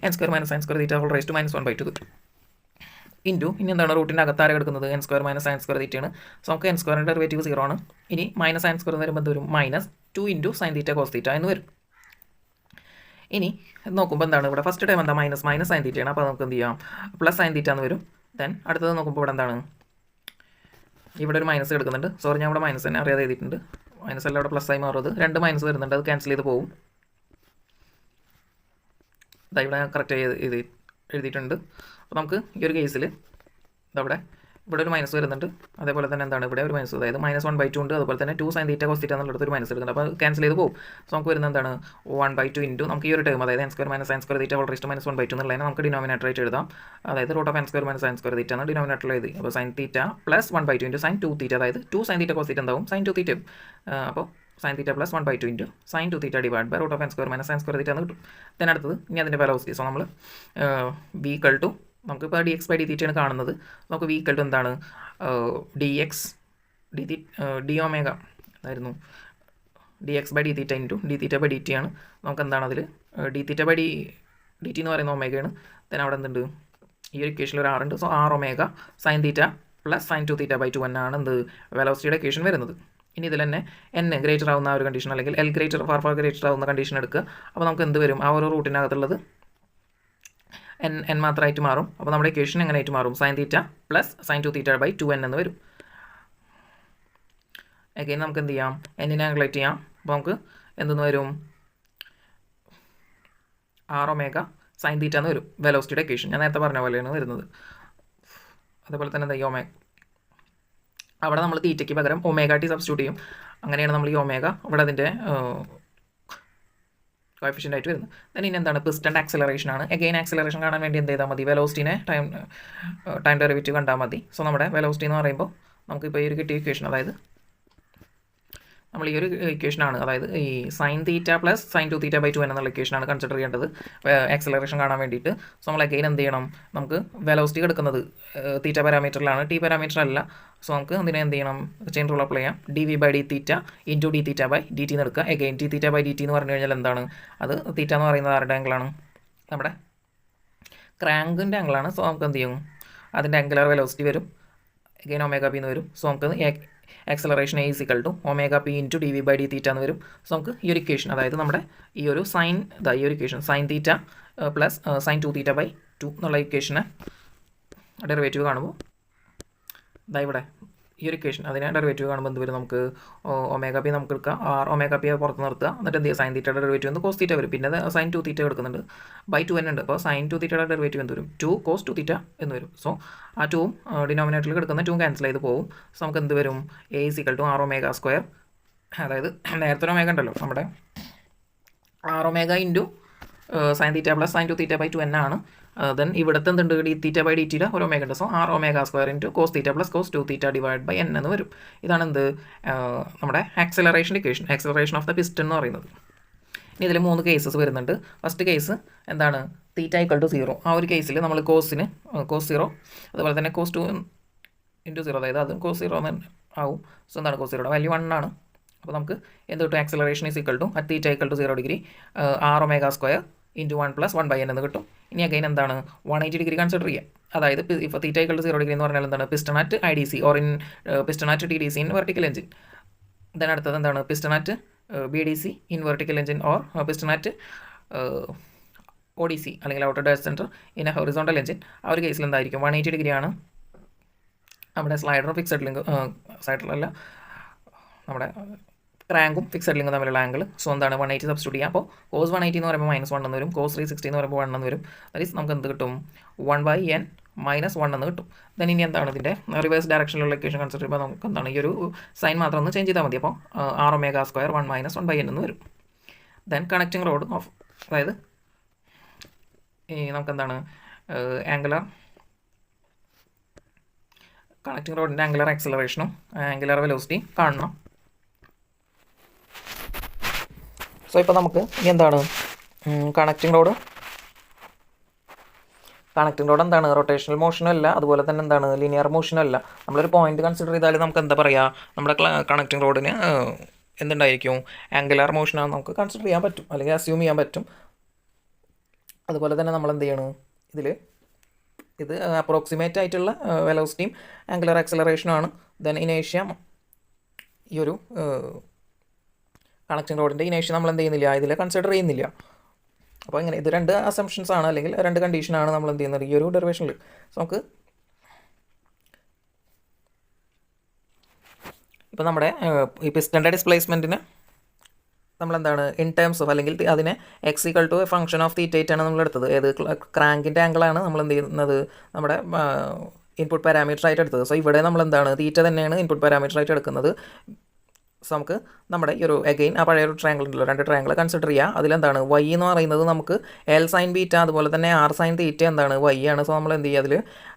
n² - sin² theta whole rise to -1/2 കിട്ടും. ഇൻറ്റു ഇനി എന്താണ്, റൂട്ടിൻ്റെ അകത്താരെ കിടക്കുന്നത് n² - sin² തീറ്റയാണ്. സോ നമുക്ക് n² ഡെറിവേറ്റീവ് 0 ആണ്. ഇനി മൈനസ് sin² വരുമ്പോൾ വരും -2 ഇൻറ്റു sin തീറ്റ cos തീറ്റ എന്ന് വരും. ഇനി നോക്കുമ്പോൾ എന്താണ്, ഇവിടെ ഫസ്റ്റ് ടൈം എന്താ മൈനസ് sin തീറ്റയാണ്. അപ്പോൾ നമുക്ക് എന്ത് ചെയ്യാം, പ്ലസ് sin തീറ്റ എന്ന് വരും. ദെൻ അടുത്തത് നോക്കുമ്പോൾ ഇവിടെ എന്താണ്, ഇവിടെ ഒരു മൈനസ് എടുക്കുന്നുണ്ട്. സോറി, ഞാൻ ഇവിടെ മൈനസ് തന്നെ അറിയാതെ എഴുതിയിട്ടുണ്ട്. മൈനസ് അല്ല ഇവിടെ പ്ലസ് ആയി മാറുന്നത്, 2 മൈനസ് വരുന്നുണ്ട്, അത് ക്യാൻസൽ ചെയ്ത് പോകും. ഇവിടെ കറക്റ്റ് എഴുതിയിട്ടുണ്ട്. അപ്പോൾ നമുക്ക് ഈ ഒരു കേസിൽ ഇവിടെ ഒരു മൈനസ് വരുന്നുണ്ട്. അതേപോലെ തന്നെ എന്താണ്, ഇവിടെ ഒരു മൈനസ്, അതായത് -1/2 ഉണ്ട്. അതുപോലെ തന്നെ 2 sin തീറ്റ cos തീറ്റ എന്നുള്ളത് ഒരു മൈനസ് എടുക്കുന്നുണ്ട്. അപ്പോൾ ക്യാൻസൽ ചെയ്ത് പോകും. സോ നമുക്ക് വരുന്നത് എന്താണ്, 1/2 ഇൻറ്റു നമുക്ക് ഈ ഒരു ടേം അതായത് n² - sin² theta whole rise to -1/2 എന്നുള്ളതിനെ നമുക്ക് ഡിനോമിനേറ്റർ ആയിട്ട് എഴുതാം. അതായത് √(n²- sin² തീറ്റ എന്ന് ഡിനോമിനേറ്ററിൽ എഴുതി. അപ്പോൾ sin theta plus 1/2 into sin 2 തീറ്റ, അതായത് 2 sin തീറ്റ cos തീറ്റ എന്താവും, sin 2 തീറ്റയും. അപ്പോൾ sin theta plus 1/2 into sin 2 theta divide by √(n²- sin² theta എന്ന് കിട്ടും. then അടുത്തത് ഇനി അതിൻ്റെ വെലോസിറ്റി. സോ നമ്മൾ v = നമുക്കിപ്പോൾ dx/dθ ആണ് കാണുന്നത്. നമുക്ക് v = എന്താണ്, d ഒമേഗ അതായിരുന്നു dx/dθ ഇൻറ്റു dθ/dt ആണ്. നമുക്ക് എന്താണ് അതിൽ dθ/dt എന്ന് പറയുന്ന ഒമേഗയാണ്. then അവിടെ എന്തുണ്ട്, ഈ ഒരു ഇക്വേഷനിൽ ഒരു r ഉണ്ട്. So r omega sin theta plus sin 2 θ/2 എന്നാണ് എന്ത് വെലോസിറ്റിയുടെ ഇക്വേഷൻ വരുന്നത്. ഇനി ഇതിൽ തന്നെ n ഗ്രേറ്റർ ആവുന്ന ആ ഒരു കണ്ടീഷൻ അല്ലെങ്കിൽ l ഫാർ ഗ്രേറ്റർ ആവുന്ന കണ്ടീഷൻ എടുക്കുക. അപ്പോൾ നമുക്ക് എന്ത് വരും, ആ ഒരു റൂട്ടിനകത്തുള്ളത് n മാത്രമായിട്ട് മാറും. അപ്പോൾ നമ്മുടെ ഇക്വേഷൻ എങ്ങനെയായിട്ട് മാറും, sin theta plus sin 2 θ/2n എന്ന് വരും. അഗൈൻ നമുക്ക് എന്ത് ചെയ്യാം, n ആംഗുലേറ്റ് ചെയ്യാം. അപ്പോൾ നമുക്ക് എന്തെന്ന് വരും, r ഒമേഗ sin തീറ്റ എന്ന് വരും വെലോസിറ്റിയുടെ ഇക്വേഷൻ. ഞാൻ നേരത്തെ പറഞ്ഞ പോലെയാണ് വരുന്നത്. അതേപോലെ തന്നെ ഈ ഒമേഗ അവിടെ നമ്മൾ തീറ്റയ്ക്ക് പകരം ഒമേഗ ടി സബ്സ്റ്റിറ്റ്യൂട്ട് ചെയ്യും. അങ്ങനെയാണ് നമ്മൾ ഈ ഒമേഗ ഇവിടെ അതിൻ്റെ കോഎഫിഷ്യൻ്റ് ആയിട്ട് വരുന്നത്. then ഇനി എന്താണ്, പിസ്റ്റൻ്റെ ആക്സലറേഷൻ ആണ്. അഗൈൻ ആക്സലറേഷൻ കാണാൻ വേണ്ടി എന്ത് ചെയ്താൽ മതി, വെലോസിറ്റിനെ ടൈം ഡെറിവേറ്റീവ് കണ്ടാൽ മതി. സോ നമ്മുടെ വെലോസിറ്റി എന്ന് പറയുമ്പോൾ നമുക്കിപ്പോൾ ഈ ഒരു കിട്ടിയ ഇക്വേഷൻ, അതായത് നമ്മൾ ഈ ഒരു ഇക്വേഷനാണ്, അതായത് ഈ sin theta plus sin 2 θ/2n എന്നുള്ള ഇക്വേഷനാണ് കൺസിഡർ ചെയ്യേണ്ടത് ആക്സലറേഷൻ കാണാൻ വേണ്ടിയിട്ട്. സോ നമ്മൾ അഗൈൻ എന്ത് ചെയ്യണം, നമുക്ക് വെലോസിറ്റി എടുക്കുന്നത് തീറ്റ പാരാമീറ്ററിലാണ്, ടി പാരാമീറ്റർ അല്ല. സോ നമുക്ക് അതിനെ എന്ത് ചെയ്യണം, ചെയിൻ റൂൾ അപ്ലൈ ചെയ്യാം. dv/dθ ഇൻറ്റു dθ/dt എന്ന് എടുക്കുക. അഗൈൻ dθ/dt എന്ന് പറഞ്ഞു കഴിഞ്ഞാൽ എന്താണ്, അത് തീറ്റ എന്ന് പറയുന്നത് ആരുടെ ആംഗിളാണ്, നമ്മുടെ ക്രാങ്കിൻ്റെ ആംഗിളാണ്. സോ നമുക്ക് എന്ത് ചെയ്യും, അതിൻ്റെ ആംഗുലർ വെലോസിറ്റി വരും. അഗൈൻ ഒമേഗ പി എന്ന് വരും. സോ നമുക്ക് acceleration a = omega p into dv/dθ എന്ന് വരും. സോ നമുക്ക് ഈ ഒരു ഇക്വേഷൻ, അതായത് നമ്മുടെ ഈ ഒരു ഈ ഒരു equation sin theta plus sin 2 θ/2 എന്നുള്ള ഇക്വേഷനെ ഡെറിവേറ്റീവ് കാണുമ്പോൾ ഇവിടെ ഈ ഒരു ഇക്വേഷൻ അതിനെ ഡെറിവേറ്റീവ് കാണുമ്പോൾ എന്ത് വരും, നമുക്ക് ഒമേഗ പി നമുക്ക് എടുക്കുക, ഒമേഗ പി പുറത്ത് നിർത്തുക. എന്നിട്ട് എന്ത് ചെയ്യുക, sin തീറ്റയുടെ ഡെറിവേറ്റീവ് എന്ന് cos തീറ്റ വരും. പിന്നെ sin 2 θ എടുക്കുന്നുണ്ട്, /2n ഉണ്ട്. അപ്പോൾ sin 2 θയുടെ ഡെറിവേറ്റീവ് എന്ത് വരും, 2 cos 2 θ എന്ന് വരും. സോ ആ 2ഉം ഡിനോമിനേറ്ററിൽ കിടക്കുന്ന 2 ക്യാൻസൽ ചെയ്ത് പോകും. സോ നമുക്ക് എന്ത് വരും, a = r ഒമേഗ², അതായത് നേരത്തെ ഒമേഗ ഉണ്ടല്ലോ നമ്മുടെ r omega into sine theta plus sine 2 theta by 2 ആണ്. ദെൻ ഇവിടുത്തെ എന്തുണ്ട്, ഡി തീറ്റ ബൈ ഡി ടിയുടെ ഒരു ഒമേഗ ഉണ്ട്. So R omega square into cos theta plus cos 2 theta divide by N എന്ന് വരും. ഇതാണ് എന്ത് നമ്മുടെ acceleration equation, acceleration of the piston എന്ന് പറയുന്നത്. ഇനി ഇതിൽ 3 കേസസ് വരുന്നുണ്ട്. ഫസ്റ്റ് കേസ് എന്താണ്, തീറ്റ ഈക്വൽ ടു 0. ആ ഒരു കേസിൽ നമ്മൾ കോസ് 0, അതുപോലെ തന്നെ കോസ് 2 ഇൻറ്റു 0, അതായത് അതും കോസ് 0 എന്ന് ആവും. സോ എന്താണ്, കോസ് 0യുടെ വാല്യൂ 1 ആണ്. അപ്പോൾ നമുക്ക് എന്ത് കിട്ടും, acceleration is equal to at theta equal to 0 degree R omega square into 1 plus 1 by N എന്ന് കിട്ടും. ഇനി അഗൈൻ എന്താണ് 180 ഡിഗ്രി കൺസിഡർ ചെയ്യുക. അതായത് ഇപ്പോൾ തീറ്റ ഈക്വൽ ടു 0 ഡിഗ്രി എന്ന് പറഞ്ഞാൽ എന്താണ്, piston at IDC or in piston at TDC in vertical engine. Then അടുത്തത് എന്താണ്, piston at BDC in vertical engine or piston at ODC അല്ലെങ്കിൽ outer dash centre in A horizontal engine. ആ ഒരു കേസിൽ എന്തായിരിക്കും, 180 ഡിഗ്രിയാണ് നമ്മുടെ സ്ലൈഡറും ഫിക്സഡ് ലിങ്ക്, സ്ലൈഡറല്ല നമ്മുടെ ക്രാങ്കും ഫിക്സഡ് ലിങ്കും തമ്മിലുള്ള ആംഗിൾ. സോ എന്താണ് 180 സബ്സ്റ്റിറ്റ്യൂട്ട് ചെയ്യുക. അപ്പോൾ കോസ് 180 എന്ന് പറയുമ്പോൾ -1 എന്ന് വരും, കോസ് 360 എന്ന് പറയുമ്പോൾ 1 എന്ന് വരും. ദാറ്റ് ഈസ് നമുക്ക് എന്ത് കിട്ടും, 1/n -1 എന്ന് കിട്ടും. ദെൻ ഇനി എന്താണ് ഇതിൻ്റെ റിവേഴ്സ് ഡയറക്ഷനിലുള്ള ഇക്വേഷൻ കൺസിഡർ ചെയ്യുമ്പോൾ നമുക്ക് എന്താണ് ഈ ഒരു സൈൻ മാത്രം ഒന്ന് ചേഞ്ച് ചെയ്താൽ മതി. അപ്പോൾ ആർ ഒമേഗ സ്ക്വയർ 1 - 1/n എന്ന് വരും. ദെൻ കണക്റ്റിംഗ് റോഡ് ഓഫ്, അതായത് ഈ നമുക്ക് എന്താണ് ആംഗുലർ കണക്റ്റിംഗ് റോഡിൻ്റെ ആംഗുലർ ആക്സലറേഷനും ആംഗുലർ വെലോസിറ്റിയും കാണണം. സോ ഇപ്പോൾ നമുക്ക് ഇനി എന്താണ് കണക്റ്റിംഗ് റോഡ് എന്താണ്, റൊട്ടേഷണൽ മോഷനും അല്ല, അതുപോലെ തന്നെ എന്താണ് ലീനിയർ മോഷനും അല്ല. നമ്മളൊരു പോയിന്റ് കൺസിഡർ ചെയ്താൽ നമുക്ക് എന്താ പറയുക, നമ്മുടെ കണക്റ്റിംഗ് റോഡിന് എന്തുണ്ടായിരിക്കും, ആംഗുലർ മോഷനാണ് നമുക്ക് കൺസിഡർ ചെയ്യാൻ പറ്റും, അല്ലെങ്കിൽ അസ്യൂം ചെയ്യാൻ പറ്റും. അതുപോലെ തന്നെ നമ്മൾ എന്ത് ചെയ്യണം, ഇത് അപ്രോക്സിമേറ്റ് ആയിട്ടുള്ള വെലോസിറ്റിയും ആംഗുലർ ആക്സലറേഷനുമാണ്. ദെൻ ഇനേഷ്യ, ഈ ഒരു കണക്റ്റിംഗ് റോഡിൻ്റെ ഇനേഷ്യ നമ്മൾ എന്ത് ചെയ്യുന്നില്ല, ഇതിൽ കൺസിഡർ ചെയ്യുന്നില്ല. അപ്പോൾ ഇങ്ങനെ ഇത് 2 അസംഷൻസ് ആണ്, അല്ലെങ്കിൽ 2 കണ്ടീഷനാണ് നമ്മൾ എന്ത് ചെയ്യുന്നത് ഈ ഒരു ഡെറിവേഷനിൽ. സോ നമുക്ക് ഇപ്പോൾ നമ്മുടെ ഈ പിസ്റ്റൻ്റെ ഡിസ്പ്ലേസ്മെൻറ്റിന് നമ്മളെന്താണ് ഇൻ ടേംസ് ഓഫ്, അല്ലെങ്കിൽ അതിനെ x equal to a function of തീറ്റയായിട്ടാണ് നമ്മൾ എടുത്തത്. ഏത് ക്രാങ്കിൻ്റെ ആംഗിളാണ് നമ്മൾ എന്ത് ചെയ്യുന്നത് നമ്മുടെ ഇൻപുട്ട് പാരാമീറ്റർ ആയിട്ട് എടുത്തത്. സോ ഇവിടെ നമ്മൾ എന്താണ് തീറ്റ തന്നെയാണ് ഇൻപുട്ട് പാരാമീറ്റർ ആയിട്ട് എടുക്കുന്നത്. സോ നമുക്ക് നമ്മുടെ ഈ ഒരു അഗെയിൻ ആ പഴയ ഒരു ട്രയാങ്കിൾ ഉണ്ടല്ലോ, 2 ട്രയാങ്കിൾ കൺസിഡർ ചെയ്യുക. അതിലെന്താണ് y എന്ന് പറയുന്നത് നമുക്ക് L സൈൻ ബീറ്റ, അതുപോലെ തന്നെ R സൈൻ തീറ്റ എന്താണ് y ആണ്. സോ നമ്മൾ എന്ത് ചെയ്യുക, അതിൽ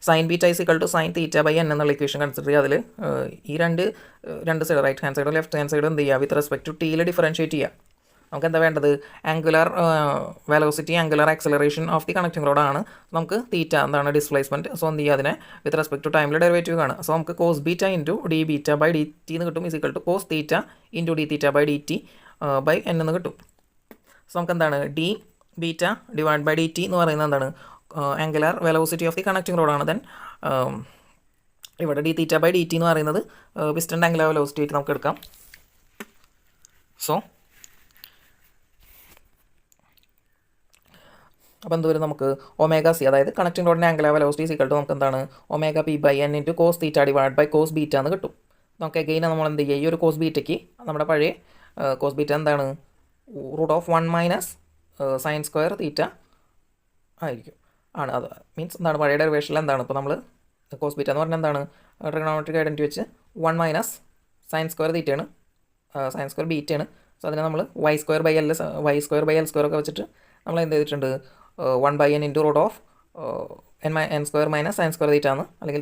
sine beta is equal to sine theta by n എന്നുള്ള ഇക്വേഷൻ കൺസിഡർ ചെയ്യുക. അതിൽ ഈ രണ്ട് സൈഡ്, റൈറ്റ് ഹാൻഡ് സൈഡും ലെഫ്റ്റ് ഹാൻഡ് സൈഡും എന്ത് ചെയ്യുക, വിത്ത് റെസ്പെക്ട് ടു ടിയിൽ ഡിഫറൻഷ്യേറ്റ് ചെയ്യുക. നമുക്ക് എന്താ വേണ്ടത്, angular velocity, angular acceleration of the connecting റോഡാണ്. നമുക്ക് തീറ്റ എന്താണ് ഡിസ്പ്ലേസ്മെൻറ്റ്. സോ എന്ത് ചെയ്യുക, അതിനെ വിത്ത് റെസ്പെക്ട് ടു ടൈമിൽ ഡെറിവേറ്റീവ് കാണുക. സോ നമുക്ക് cos beta into D beta by D T എന്ന് കിട്ടും, is equal to cos theta into D theta by D T by N എന്ന് കിട്ടും. സോ നമുക്ക് എന്താണ് D beta divide by D T എന്ന് പറയുന്നത് എന്താണ്, angular velocity of the connecting റോഡാണ്. ദെൻ ഇവിടെ D theta by D T എന്ന് പറയുന്നത് പിസ്റ്റൻ്റെ ആംഗുലർ വെലോസിറ്റി ആയിട്ട് നമുക്ക് എടുക്കാം. സോ അപ്പോൾ എന്ത് വരും, നമുക്ക് ഒമേഗ സി, അതായത് കണക്റ്റിംഗ് റോഡിൻ്റെ ആംഗുലർ വെലോസിറ്റി ഈക്വൽ ടു നമുക്ക് എന്താണ് omega P by N into cos theta divide by cos beta എന്ന് കിട്ടും. നമുക്ക് എഗെയിൻ നമ്മൾ എന്ത് ചെയ്യുക, ഈ ഒരു കോസ് ബീറ്റയ്ക്ക് നമ്മുടെ പഴയ കോസ് ബീറ്റ എന്താണ് √1 - സൈൻ സ്ക്വയർ തീറ്റ ആയിരിക്കും ആണ്. അത് മീൻസ് എന്താണ് പഴയ ഡെറിവേഷനിൽ എന്താണ്, ഇപ്പോൾ നമ്മൾ കോസ് ബീറ്റ എന്ന് പറഞ്ഞാൽ എന്താണ് ട്രിഗണോമെട്രിക് ഐഡൻറ്റി വെച്ച് 1 - സൈൻ സ്ക്വയർ തീറ്റയാണ്, സൈൻ സ്ക്വയർ ബീറ്റയാണ്. സോ അതിനെ നമ്മൾ y square by L square ഒക്കെ വെച്ചിട്ട് നമ്മൾ എന്ത് ചെയ്തിട്ടുണ്ട് 1/n into √n square minus sine square theta ആണ്, അല്ലെങ്കിൽ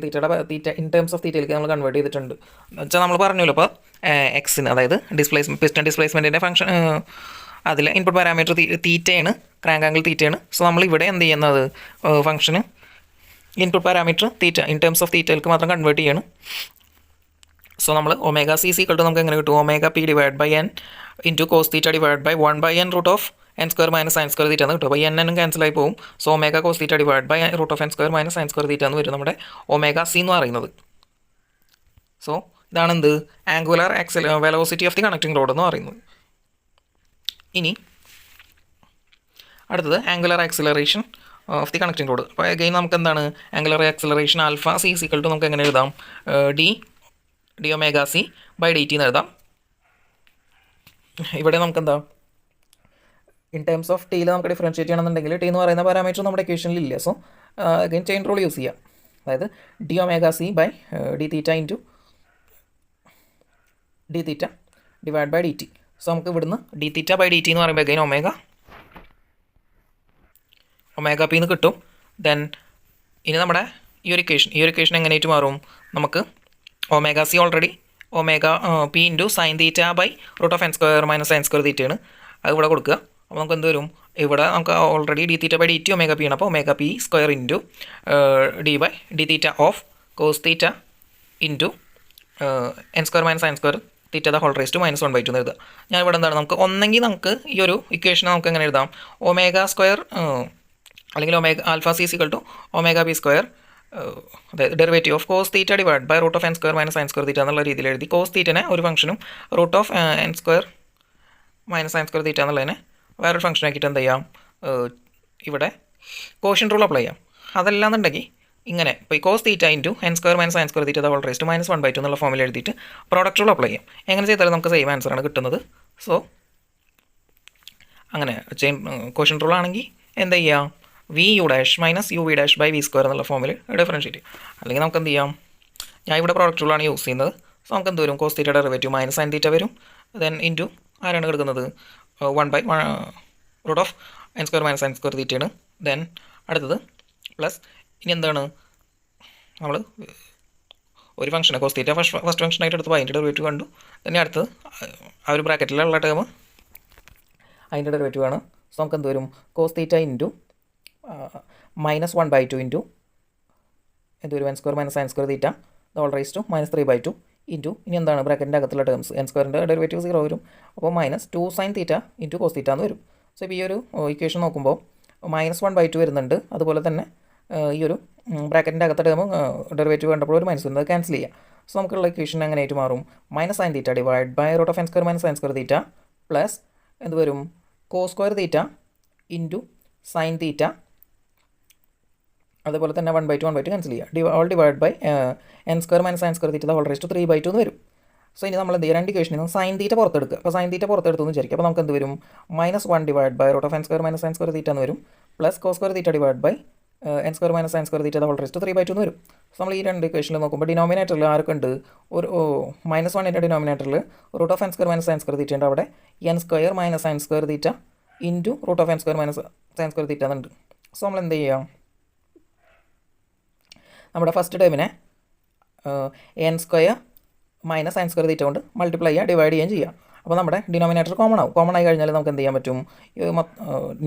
തീറ്റ ഇൻ ടേംസ് ഓഫ് തീറ്റയിലേക്ക് നമ്മൾ കൺവേർട്ട് ചെയ്തിട്ടുണ്ട്. എന്നുവെച്ചാൽ നമ്മൾ പറഞ്ഞല്ലോ ഇപ്പോൾ എക്സിന്, അതായത് പിസ്റ്റൺ ഡിസ്പ്ലേസ്മെൻറ്റിൻ്റെ ഫംഗ്ഷൻ, അതിൽ ഇൻപുട്ട് പാരാമീറ്റർ തീറ്റയാണ്, ക്രാങ്ക് ആംഗിൾ തീറ്റയാണ്. സോ നമ്മൾ ഇവിടെ എന്ത് ചെയ്യുന്നത് ഫംഗ്ഷന് input parameter theta in terms of തീറ്റയിലേക്ക് മാത്രം കൺവേർട്ട് ചെയ്യണം. സോ നമ്മൾ ഒമേഗ സി ഈക്വൽ ടു നമുക്ക് എങ്ങനെ കിട്ടും, omega P divide by N into cos theta divide by 1/n √n square minus sine square theta എന്ന് കിട്ടും. അപ്പോൾ എന്നും ക്യാൻസൽ ആയി പോകും. So omega cos theta divide by √n square minus sine square theta എന്ന് വരും നമ്മുടെ ഒമേഗ സി എന്ന് പറയുന്നത്. സോ ഇതാണ് എന്ത് angular velocity of the connecting rod എന്ന് പറയുന്നത്. ഇനി അടുത്തത് angular acceleration of the connecting rod. അപ്പോൾ അഗെയിൻ നമുക്ക് എന്താണ് angular acceleration alpha C equal to നമുക്ക് എങ്ങനെ എഴുതാം, D omega C by D T എന്ന് എഴുതാം. ഇവിടെ നമുക്ക് എന്താ ഇൻ ടേംസ് ഓഫ് ടിയിൽ നമുക്ക് ഡിഫറൻഷ്യേറ്റ് ചെയ്യണമെന്നുണ്ടെങ്കിൽ ടി എന്ന് പറയുന്ന പാരാമീറ്റർ നമ്മുടെ ഇക്വേഷനിൽ ഇല്ല. So again chain rule use ചെയ്യാം. അതായത് D omega C by D theta into D theta divide by D T. So നമുക്ക് ഇവിടുന്ന് D theta by D T എന്ന് പറയുമ്പോൾ അഗൈൻ ഒമേഗ ഒമേഗ പി എന്ന് കിട്ടും. ദെൻ ഇനി നമ്മുടെ ഈ ഒരു ഇക്വേഷൻ എങ്ങനെയായിട്ട് മാറും? നമുക്ക് omega c already omega p into sine theta by root of N square minus sine square തീറ്റയാണ്. അത് ഇവിടെ കൊടുക്കുക. അപ്പോൾ നമുക്ക് എന്ത് വരും? ഇവിടെ നമുക്ക് already d theta by D t omega p ആണ്. അപ്പോൾ omega P square into d by D theta of cos theta into n square minus sine square theta the whole raise to -1/2 എന്ന് എഴുതുക. ഞാൻ ഇവിടെ എന്താണ് ഒന്നെങ്കിൽ നമുക്ക് ഈ ഒരു ഇക്വേഷൻ നമുക്ക് എങ്ങനെ എഴുതാം? ഒമേഗ സ്ക്വയർ അല്ലെങ്കിൽ omega alpha C equal to omega P square അതായത് derivative of cos theta divide by root of N square minus sine square theta എന്നുള്ള രീതിയിൽ എഴുതി. കോസ് തീറ്റനെ ഒരു ഫംഗ്ഷനും root of N square minus sine square theta എന്നുള്ളതിനെ വേറൊരു function ആക്കിയിട്ട് എന്ത് ചെയ്യാം? ഇവിടെ കോഷ്യൻ റൂൾ അപ്ലൈ ചെയ്യാം. അതല്ലാന്നുണ്ടെങ്കിൽ ഇങ്ങനെ ഇപ്പോൾ ഈ cos theta into n square minus sine square theta the whole raise to -1/2 എന്നുള്ള ഫോമിൽ എഴുതിയിട്ട് പ്രോഡക്റ്റ് റൂൾ അപ്ലൈ ചെയ്യാം. എങ്ങനെ ചെയ്താലും നമുക്ക് സെയിം ആൻസറാണ് കിട്ടുന്നത്. സോ അങ്ങനെ കോഷ്യൻ റൂൾ ആണെങ്കിൽ എന്താ ചെയ്യാം? V u dash minus u v dash by v square എന്നുള്ള ഫോമിൽ ഡിഫറൻഷ്യേറ്റ് ചെയ്യും. അല്ലെങ്കിൽ നമുക്ക് എന്ത് ചെയ്യാം? ഞാൻ ഇവിടെ പ്രോഡക്റ്റ് റൂളാണ് യൂസ് ചെയ്യുന്നത്. സോ നമുക്ക് എന്ത് വരും? Cos theta derivative minus sine theta വരും. ദെൻ ഇൻറ്റു ആരാണ് കിടക്കുന്നത്? 1/1 root of N square minus sine square തീറ്റയാണ്. ദെൻ അടുത്തത് പ്ലസ് ഇനി എന്താണ്? നമ്മൾ ഒരു ഫംഗ്ഷനെ കോസ് തീറ്റ ഫസ്റ്റ് ഫംഗ്ഷനായിട്ട് എടുത്ത് അതിൻ്റെ ഡെറിവേറ്റീവ് കണ്ടു. തന്നെ അടുത്തത് ആ ഒരു ബ്രാക്കറ്റിലുള്ള ടേം അതിൻ്റെ ഡെറിവേറ്റീവ് ആണ്. സോ നമുക്ക് എന്ത് വരും? കോസ് തീറ്റ ഇൻറ്റു -1/2 ഇൻറ്റു എന്ത് വരും? N square minus sine square theta the whole raise to -3/2 into ഇനി എന്താണ് ബ്രാക്കറ്റിൻ്റെ അകത്തുള്ള ടേംസ്? എൻ സ്ക്വയറിൻ്റെ ഡെറിവേറ്റീവ് 0 വരും. അപ്പോൾ -2 sine theta into cos theta എന്ന് വരും. സോ ഇപ്പോൾ ഈ ഒരു ഇക്വേഷൻ നോക്കുമ്പോൾ -1/2 വരുന്നുണ്ട്. അതുപോലെ തന്നെ ഈ ഒരു ബ്രാക്കറ്റിൻ്റെ അകത്തെ ടേം ഡെറിവേറ്റീവ് കണ്ടപ്പോൾ ഒരു മൈനസ് വരുന്നത് ക്യാൻസൽ ചെയ്യുക. സോ നമുക്കുള്ള ഇക്വേഷൻ എങ്ങനെയായിട്ട് മാറും? Minus sine theta divide by root of N square minus sine square theta plus എന്ത് വരും? Cos square theta into sine theta അതുപോലെ തന്നെ 1/2 ക്യാൻസൽ ചെയ്യുക. All divide by n square minus sine square theta the whole raise to 3/2 എന്ന് വരും. So ഇനി നമ്മൾ എന്ത് ചെയ്യുക? രണ്ട് ഇക്വേഷനിൽ നിന്ന് സൈൻ തീറ്റ പുറത്തെടുക്കുക. അപ്പോൾ സൈൻ തീറ്റ പുറത്തെടുത്തു എന്ന് വിചാരിക്കുക. അപ്പോൾ നമുക്ക് എന്ത് വരും? -1 divide by root of N square minus sine square theta എന്ന് വരും. Plus cos square theta divide by n square minus sine square theta the whole raise to 3/2 എന്ന് വരും. സോ നമ്മൾ ഈ രണ്ട് ഇക്വേഷനിൽ നോക്കുമ്പോൾ ഡിനോമിനേറ്ററിൽ ആരൊക്കെ ഉണ്ട്? ഒരു -1ൻ്റെ ഡിനോമിനേറ്ററിൽ root of N square minus sine square theta ഉണ്ട്. അവിടെ N square minus sine square theta into root of N square minus sine square theta എന്നുണ്ട്. സോ നമ്മൾ എന്ത് ചെയ്യാം? നമ്മുടെ ഫസ്റ്റ് ടേമിനെ N square minus sine square theta കൊണ്ട് multiply ചെയ്യുക, ഡിവൈഡ് ചെയ്യുകയും ചെയ്യുക. അപ്പോൾ നമ്മുടെ ഡിനോമിനേറ്റർ കോമൺ ആവും. കോമൺ ആയി കഴിഞ്ഞാൽ നമുക്ക് എന്ത് ചെയ്യാൻ പറ്റും?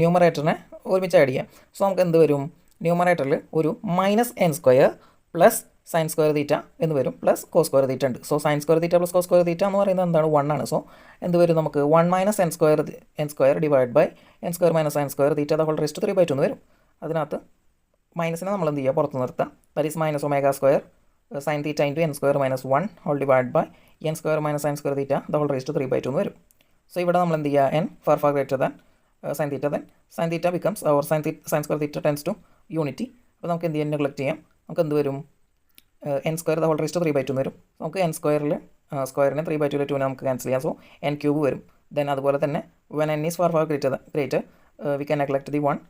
ന്യൂമറേറ്ററിനെ ഒരുമിച്ച് ആഡ് ചെയ്യാം. സോ നമുക്ക് എന്ത് വരും? ന്യൂമറേറ്ററിൽ ഒരു -n square plus sine square theta എന്ന് വരും, പ്ലസ് കോസ് സ്ക്വയർ തീറ്റ ഉണ്ട്. So sine square theta plus cos square theta എന്ന് പറയുന്നത് എന്താണ്? 1 ആണ്. സോ എന്ത് വരും? നമുക്ക് 1 - n square divide by n square minus sine square theta the whole raise to 3/2 എന്ന് വരും. അതിനകത്ത് മൈനസിനെ നമ്മൾ എന്ത് ചെയ്യുക? പുറത്ത് നിർത്താം. That is minus omega square sine theta into n square minus 1 whole divide by n square minus sine square theta the whole raise to 3/2 എന്ന് വരും. സോ ഇവിടെ നമ്മൾ എന്ത് ചെയ്യുക? n far greater than sine theta, then sine theta becomes our sine square theta tends to unity. അപ്പോൾ നമുക്ക് എന്ത് ചെയ്യാൻ? നെഗ്ലക്ട് ചെയ്യാം. നമുക്ക് എന്ത് വരും? N square the whole raise to 3/2 എന്ന് വരും. നമുക്ക് എൻ സ്ക്വയറിൽ സ്ക്വയറിനെ 3/2 2 നമുക്ക് ക്യാൻസൽ ചെയ്യാം. സോ എൻ ക്യൂബ് വരും. ദെൻ അതുപോലെ തന്നെ when n is far greater we can neglect the 1.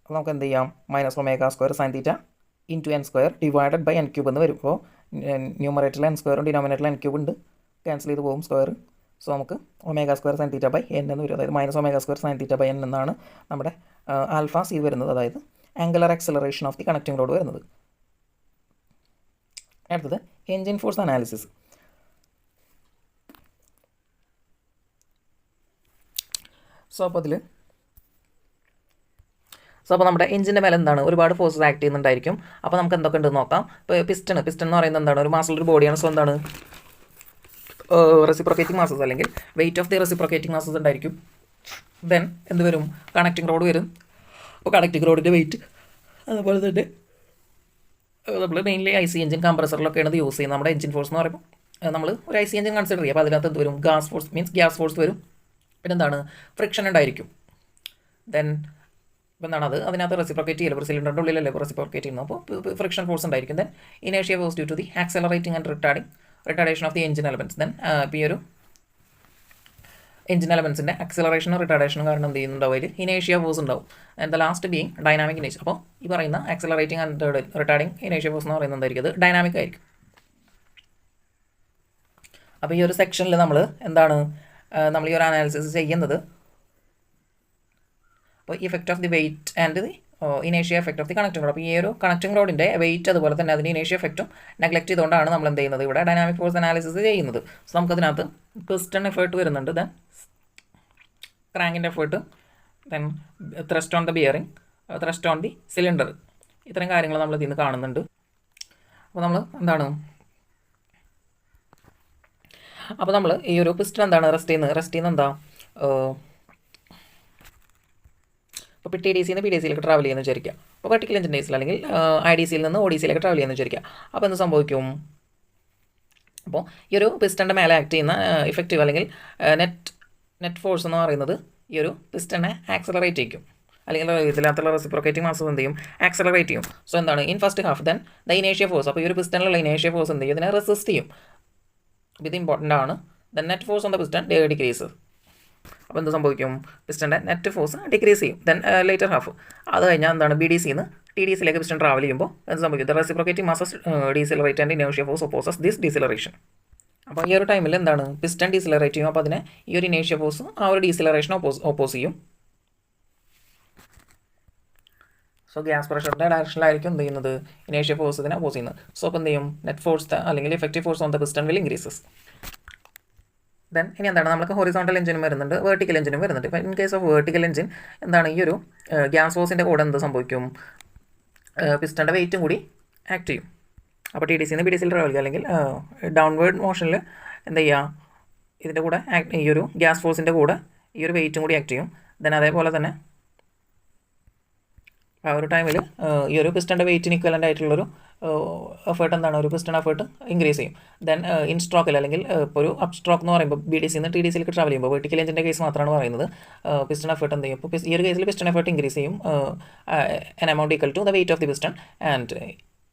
അപ്പോൾ നമുക്ക് എന്ത് ചെയ്യാം? Minus omega square sine theta into n square divided by n cube എന്ന് വരും. അപ്പോൾ ന്യൂമറേറ്ററിൽ എൻ സ്ക്വയറും ഡിനോമിനേറ്ററിൽ എൻ ക്യൂബ് ഉണ്ട്, ക്യാൻസൽ ചെയ്ത് പോകും സ്ക്വയർ. സോ നമുക്ക് omega square sine theta by N എന്ന് വരും. അതായത് minus omega square sine theta by n എന്നാണ് നമ്മുടെ ആൽഫ സി വരുന്നത്, അതായത് angular acceleration of the connecting rod വരുന്നത്. അടുത്തത് എൻജിൻ ഫോഴ്സ് അനാലിസിസ്. സോ അപ്പോൾ നമ്മുടെ എഞ്ചിൻ്റെ മേലെ എന്താണ്? ഒരുപാട് ഫോഴ്സസ് ആക്ട് ചെയ്യുന്നുണ്ടായിരിക്കും. അപ്പോൾ നമുക്ക് എന്തൊക്കെ ഉണ്ടെന്ന് നോക്കാം. ഇപ്പോൾ പിസ്റ്റൺ എന്ന് പറയുന്നത് എന്താണ്? ഒരു മാസുള്ള ഒരു ബോഡിയാണ്. സോ എന്താണ്? റെസിപ്രോക്കേറ്റിംഗ് മാസസ് അല്ലെങ്കിൽ weight of the reciprocating masses ഉണ്ടായിരിക്കും. ദെൻ എന്ത് വരും? കണക്റ്റിംഗ് റോഡ് വരും. അപ്പോൾ കണക്റ്റിംഗ് റോഡിൻ്റെ വെയിറ്റ്, അതുപോലെ തന്നെ നമ്മൾ മെയിൻലി ഐ സി എഞ്ചിൻ കംപ്രസറിലൊക്കെയാണ് ഇത് യൂസ് ചെയ്യുന്നത്. നമ്മുടെ എഞ്ചിൻ ഫോഴ്സ് എന്ന് പറയുമ്പോൾ നമ്മൾ ഒരു ഐ സി എഞ്ചിൻ കൺസിഡർ ചെയ്യുക. അപ്പോൾ അതിനകത്ത് എന്ത് വരും? ഗ്യാസ് ഫോഴ്സ് വരും. പിന്നെ എന്താണ്? ഫ്രിക്ഷൻ ഉണ്ടായിരിക്കും. ദെൻ എന്താണ്? അതിനകത്ത് റെസിപ്രോക്കേറ്റ് ചെയ്യില്ല, സിലിണ്ടറിൻ്റെ ഉള്ളിലല്ലേ റെസിപ്രോക്കേറ്റ് ചെയ്യുന്നത്. അപ്പോൾ ഫ്രിക്ഷൻ ഫോഴ്സ് ഉണ്ടായിരിക്കും. ദെൻ ഇനേഷ്യ force due to the accelerating and retardation of the engine elements. Then ഇപ്പോൾ ഈ ഒരു എഞ്ചിൻ എലമെൻസിൻ്റെ ആക്സലറേഷനും റിട്ടാർഡേഷനും കാരണം എന്ത് ചെയ്യുന്നുണ്ടാവും? അതിൽ ഇനേഷ്യ ഫോഴ്സ് ഉണ്ടാവും. And the last being dynamic ഇനേഷ്യ. അപ്പോൾ ഈ പറയുന്ന ആക്സലറേറ്റിംഗ് ആൻഡ് റിട്ടാർഡിംഗ് ഇനേഷ്യ ഫോഴ്സ് എന്ന് പറയുന്നത് എന്തായിരിക്കും? അത് ഡൈനാമിക് ആയിരിക്കും. അപ്പോൾ ഈ ഒരു സെക്ഷനിൽ നമ്മൾ എന്താണ് നമ്മൾ ഈ ഒരു അനാലിസിസ് ചെയ്യുന്നത്? അപ്പോൾ effect of the weight and the ഇനേഷ്യ effect of the connecting rod. അപ്പോൾ ഈ ഒരു കണക്റ്റിംഗ് റോഡിൻ്റെ വെയിറ്റ് അതുപോലെ തന്നെ അതിൻ്റെ ഇനേഷ്യ എഫക്റ്റും നെഗ്ലക്ട് ചെയ്തുകൊണ്ടാണ് നമ്മൾ എന്ത് ചെയ്യുന്നത് ഇവിടെ ഡൈനാമിക് ഫോഴ്സ് അനാലിസിസ് ചെയ്യുന്നത്. സോ നമുക്കതിനകത്ത് പിസ്റ്റൺ എഫേർട്ട് വരുന്നുണ്ട്, ദെൻ ക്രാങ്കിൻ്റെ effort, then thrust on the bearing, thrust on the cylinder, ഇത്തരം കാര്യങ്ങൾ നമ്മൾ ഇതിൽ നിന്ന് കാണുന്നുണ്ട്. അപ്പോൾ നമ്മൾ എന്താണ്, അപ്പോൾ നമ്മൾ ഈ ഒരു പിസ്റ്റൺ എന്താണ് റെസ്റ്റ് ചെയ്യുന്നത് എന്താ, ഇപ്പോൾ ടി ഡി സിന്ന് പി ഡി സിയിലേക്ക് ട്രാവൽ ചെയ്യുന്ന വിചാരിക്കുക. അപ്പോൾ വെർട്ടിക്കൽ എഞ്ചിൻ കേസിൽ അല്ലെങ്കിൽ ഐ ഡി സിയിൽ നിന്ന് ഒ ഡി സിയിലേക്ക് ട്രാവൽ ചെയ്യുന്ന വിചാരിക്കുക. അപ്പോൾ എന്ത് സംഭവിക്കും, അപ്പോൾ ഈ ഒരു പിസ്റ്റൻ്റെ മേലെ ആക്ട് ചെയ്യുന്ന ഇഫക്റ്റീവ് അല്ലെങ്കിൽ നെറ്റ് ഫോഴ്സ് എന്ന് പറയുന്നത് ഈ ഒരു പിസ്റ്റനെ ആക്സലറേറ്റ് ചെയ്യും, അല്ലെങ്കിൽ ഇതിനകത്തുള്ള റെസിപ്രോക്കേറ്റിംഗ് മാസ് എന്ത് ചെയ്യും, ആക്സലറേറ്റ് ചെയ്യും. സോ എന്താണ് in first half then the ഇനേഷ്യ ഫോഴ്സ്, അപ്പോൾ ഈ ഒരു പിസ്റ്റനിലുള്ള ഇനേഷ്യ ഫോഴ്സ് എന്ത് ചെയ്യും, ഇതിനെ റെസിസ്റ്റ് ചെയ്യും. ഇത് ഇമ്പോർട്ടൻ്റ് ആണ്. Then net force on the piston decrease. അപ്പോൾ എന്ത് സംഭവിക്കും, പിസ്റ്റൻ്റെ നെറ്റ് ഫോഴ്സ് ഡിക്രീസ് ചെയ്യും. ദെൻ ലേറ്റർ ഹാഫ് അത് കഴിഞ്ഞാൽ എന്താണ് ബി ഡി സിന്ന് ടി ഡി സിയിലേക്ക് പിസ്റ്റൺ ട്രാവൽ ചെയ്യുമ്പോൾ എന്ത് സംഭവിക്കും, the reciprocating masses decelerate and ഇനേഷ്യ ഫോഴ്സ് ഓപ്പോസസ് ദിസ് ഡീസിലറേഷൻ. അപ്പോൾ ഈ ഒരു ടൈമിൽ എന്താണ് പിസ്റ്റൺ ഡീസിലറേറ്റ് ചെയ്യും, അപ്പോൾ അതിനെ ഈ ഒരു ഇനേഷ്യ ഫോഴ്സ് ആ ഒരു ഡീസിലറേഷൻ ഓപ്പോസ് ചെയ്യും. സോ ഗ്യാസ് പ്രഷറിൻ്റെ ഡയറക്ഷനിലായിരിക്കും എന്ത് ചെയ്യുന്നത്, ഇനേഷ്യ ഫോഴ്സ് ഇതിനെ ഓപ്പോസ് ചെയ്യുന്നത്. സോ അപ്പോൾ എന്ത് ചെയ്യും, നെറ്റ് ഫോഴ്സ് അല്ലെങ്കിൽ effective force on the piston will increases. Then ഇനി എന്താണ് നമുക്ക് ഹൊറിസോണ്ടൽ എഞ്ചിനും വരുന്നുണ്ട്, വെർട്ടിക്കൽ എഞ്ചിനും വരുന്നുണ്ട്. ഇപ്പോൾ in case of vertical engine എന്താണ് ഈ ഒരു ഗ്യാസ് ഫോഴ്സിൻ്റെ കൂടെ എന്ത് സംഭവിക്കും, പിസ്റ്റൻ്റെ വെയിറ്റും കൂടി ആക്ട് ചെയ്യും. അപ്പോൾ ടി ഡി സിന്ന് ബി ഡി സിയിൽ ട്രാവൽ ചെയ്യുക അല്ലെങ്കിൽ ഡൗൺവേർഡ് മോഷനിൽ എന്ത് ചെയ്യുക, ഇതിൻ്റെ കൂടെ ഈ ഒരു ഗ്യാസ് ഫോഴ്സിൻ്റെ കൂടെ ഈ ഒരു വെയിറ്റും കൂടി ആക്ട് ചെയ്യും. ദെൻ അതേപോലെ തന്നെ ആ ഒരു ടൈമിൽ ഈ ഒരു പിസ്റ്റൻ്റെ വെയിറ്റിന് ഇക്വലൻ്റ് ആയിട്ടുള്ളൊരു എഫേർട്ട് എന്താണ്, ഒരു പിസ്റ്റൺ എഫേർട്ട് ഇൻക്രീസ് ചെയ്യും. ദെൻ ഇൻ സ്ട്രോക്കിൽ അല്ലെങ്കിൽ ഇപ്പോൾ ഒരു അപ് സ്ട്രോക്ക് എന്ന് പറയുമ്പോൾ ബി ഡി സിന്ന് ടി ഡി സിയിലേക്ക് ട്രാവൽ ചെയ്യുമ്പോൾ വെർട്ടിക്കൽ എഞ്ചിൻ്റെ കേസ് മാത്രമാണ് പറയുന്നത്, പിസ്റ്റൺ എഫേർട്ട് എന്ത് ചെയ്യും, അപ്പോൾ ഈ ഒരു കേസിൽ പിസ്റ്റൺ എഫേർട്ട് ഇൻക്രീസ് ചെയ്യും an amount equal to the weight of the piston, and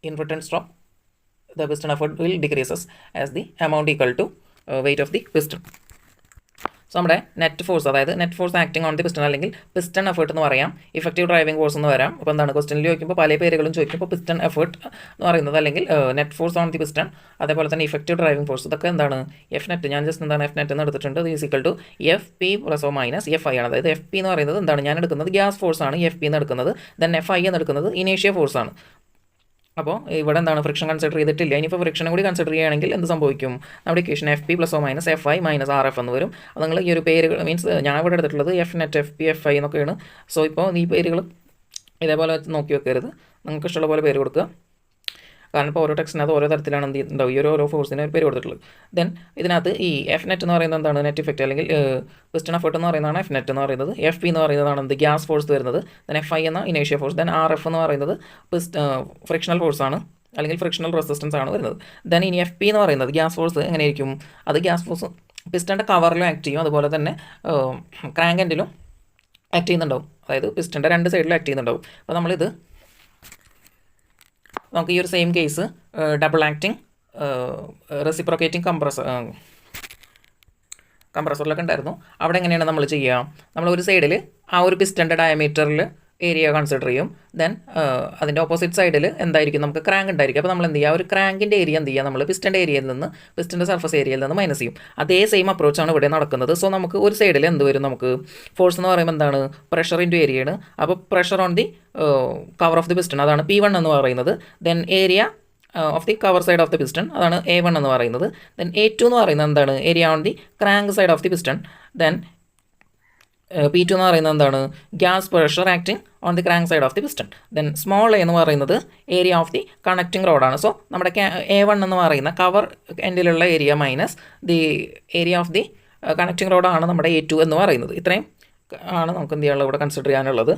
in return stroke the piston effort will decreases as the amount equal to weight of the piston. So നമ്മുടെ net force, അതായത് net force acting on the piston അല്ലെങ്കിൽ piston effort എന്ന് പറയാം, effective driving force എന്ന് വരാം. അപ്പോൾ എന്താണ് ക്വസ്റ്റനിൽ ചോദിക്കുമ്പോൾ പല പേരുകളും ചോദിക്കും. ഇപ്പോൾ പിസ്റ്റൺ എഫേർട്ട് എന്ന് പറയുന്നത് അല്ലെങ്കിൽ net force on the piston, അതേപോലെ തന്നെ ഇഫക്റ്റീവ് ഡ്രൈവിംഗ് ഫോഴ്സ്, ഇതൊക്കെ എന്താണ് എഫ് നെറ്റ്, ഞാൻ ജസ്റ്റ് എന്താണ് എഫ് നെറ്റ് എന്ന് എടുത്തിട്ടുണ്ട്. ഇത് equal to f p plus o minus f i ആണ്. അതായത് എഫ് പി എന്ന് പറയുന്നത് എന്താണ്, ഞാൻ എടുക്കുന്നത് ഗ്യാസ് ഫോഴ്സ് ആണ് എഫ് പി എന്ന് എടുക്കുന്നത്, ദെൻ എഫ് ഐ എന്ന് എടുക്കുന്നത് ഇനേഷ്യ ഫോഴ്സ് ആണ്. അപ്പോൾ ഇവിടെ എന്താണ് ഫ്രിക്ഷൻ കൺസിഡർ ചെയ്തിട്ടില്ല. ഇനിയിപ്പോൾ ഫ്രിക്ഷനും കൂടി കൺസിഡർ ചെയ്യുകയാണെങ്കിൽ എന്ത് സംഭവിക്കും, നമ്മുടെ equation f p plus o minus f i minus r f എന്ന് വരും. അത് നിങ്ങൾ ഈ ഒരു പേരുകൾ മീൻസ് ഞാൻ ഇവിടെ എടുത്തിട്ടുള്ളത് F net F P F I എന്നൊക്കെയാണ്. സോ ഇപ്പോൾ ഈ പേരുകൾ ഇതേപോലെ നോക്കി വെക്കരുത്, നിങ്ങൾക്ക് ഇഷ്ടമുള്ള പോലെ പേര് കൊടുക്കുക. കാരണം ഇപ്പോൾ ഓരോ ടെക്സ്റ്റിനകത്ത് ഓരോ തരത്തിലാണ് എന്ത് ഉണ്ടാവും, ഈ ഓരോ ഫോഴ്സിന് പേര് കൊടുത്തിട്ടുള്ളത്. ദെൻ ഇതിനകത്ത് ഈ എഫ് നെറ്റ് എന്ന് പറയുന്നത് എന്താണ്, നെറ്റ് ഇഫക്റ്റ് അല്ലെങ്കിൽ പിസ്റ്റൺ എഫേർട്ട് എന്ന് പറയുന്നതാണ് എഫ് നെറ്റ് എന്ന് പറയുന്നത്. എഫ് പി എന്ന് പറയുന്നതാണ് എന്ത്, ഗ്യാസ് ഫോഴ്സ് വരുന്നത്. ദെൻ എഫ് ഐ എന്ന ഇനേഷ്യ ഫോഴ്സ്. ദെൻ ആർ എഫ് എന്ന് പറയുന്നത് ഫ്രിക്ഷണൽ ഫോഴ്സ് ആണ് അല്ലെങ്കിൽ ഫ്രിക്ഷണൽ റെസിസ്റ്റൻസ് ആണ് വരുന്നത്. ദെൻ ഇനി എഫ് പി എന്ന് പറയുന്നത് ഗ്യാസ് ഫോഴ്സ് എങ്ങനെയായിരിക്കും, അത് ഗ്യാസ് ഫോഴ്സ് പിസ്റ്റൻ്റെ കവറിലും ആക്ട് ചെയ്യും, അതുപോലെ തന്നെ ക്രാങ്ക് എൻഡിലും ആക്ട് ചെയ്യുന്നുണ്ടാവും. അതായത് പിസ്റ്റൻ്റെ രണ്ട് സൈഡിലും ആക്ട് ചെയ്യുന്നുണ്ടാവും. അപ്പോൾ നമ്മളിത് നമുക്ക് ഈ ഒരു same case double acting reciprocating കംപ്രസറിലൊക്കെ ഉണ്ടായിരുന്നു. അവിടെ എങ്ങനെയാണ് നമ്മൾ ചെയ്യുക, നമ്മൾ ഒരു സൈഡിൽ ആ ഒരു പിസ്റ്റൻ്റെ ഡയമീറ്ററിൽ ഏരിയ കൺസിഡർ ചെയ്യും. ദെൻ അതിൻ്റെ ഓപ്പോസിറ്റ് സൈഡിൽ എന്തായിരിക്കും, നമുക്ക് ക്രാങ്ക് ഉണ്ടായിരിക്കും. അപ്പോൾ നമ്മൾ എന്ത് ചെയ്യുക, ഒരു ക്രാങ്കിൻ്റെ ഏരിയ എന്ത് ചെയ്യുക, നമ്മൾ പിസ്റ്റൻ്റെ ഏരിയയിൽ നിന്ന് പിസ്റ്റൻ്റെ സർഫസ് ഏരിയയിൽ നിന്ന് മൈനസ് ചെയ്യും. അതേ സെയിം അപ്രോച്ചാണ് ഇവിടെ നടക്കുന്നത്. സോ നമുക്ക് ഒരു സൈഡിൽ എന്ത് വരും, നമുക്ക് ഫോഴ്സ് എന്ന് പറയുമ്പോൾ എന്താണ്, പ്രഷർ ഇൻറ്റു ഏരിയയാണ്. അപ്പോൾ pressure on the cover of the piston, അതാണ് P1 എന്ന് പറയുന്നത്. Then area of the cover side of the piston, അതാണ് A1 എന്ന് പറയുന്നത്. ദെൻ A2 എന്ന് പറയുന്നത് എന്താണ്, area on the crank side of the piston. Then P2 എന്ന് പറയുന്നത് എന്താണ്, gas pressure acting on the crank side of the piston. Then small A എന്ന് പറയുന്നത് ഏരിയ ഓഫ് ദി കണക്റ്റിംഗ് റോഡാണ്. സോ നമ്മുടെ A1 എന്ന് പറയുന്ന കവർ എൻഡിലുള്ള area minus the area of the connecting റോഡാണ് നമ്മുടെ A2 എന്ന് പറയുന്നത്. ഇത്രയും ആണ് നമുക്ക് എന്ത് ചെയ്യാനുള്ളത്, ഇവിടെ കൺസിഡർ ചെയ്യാനുള്ളത്.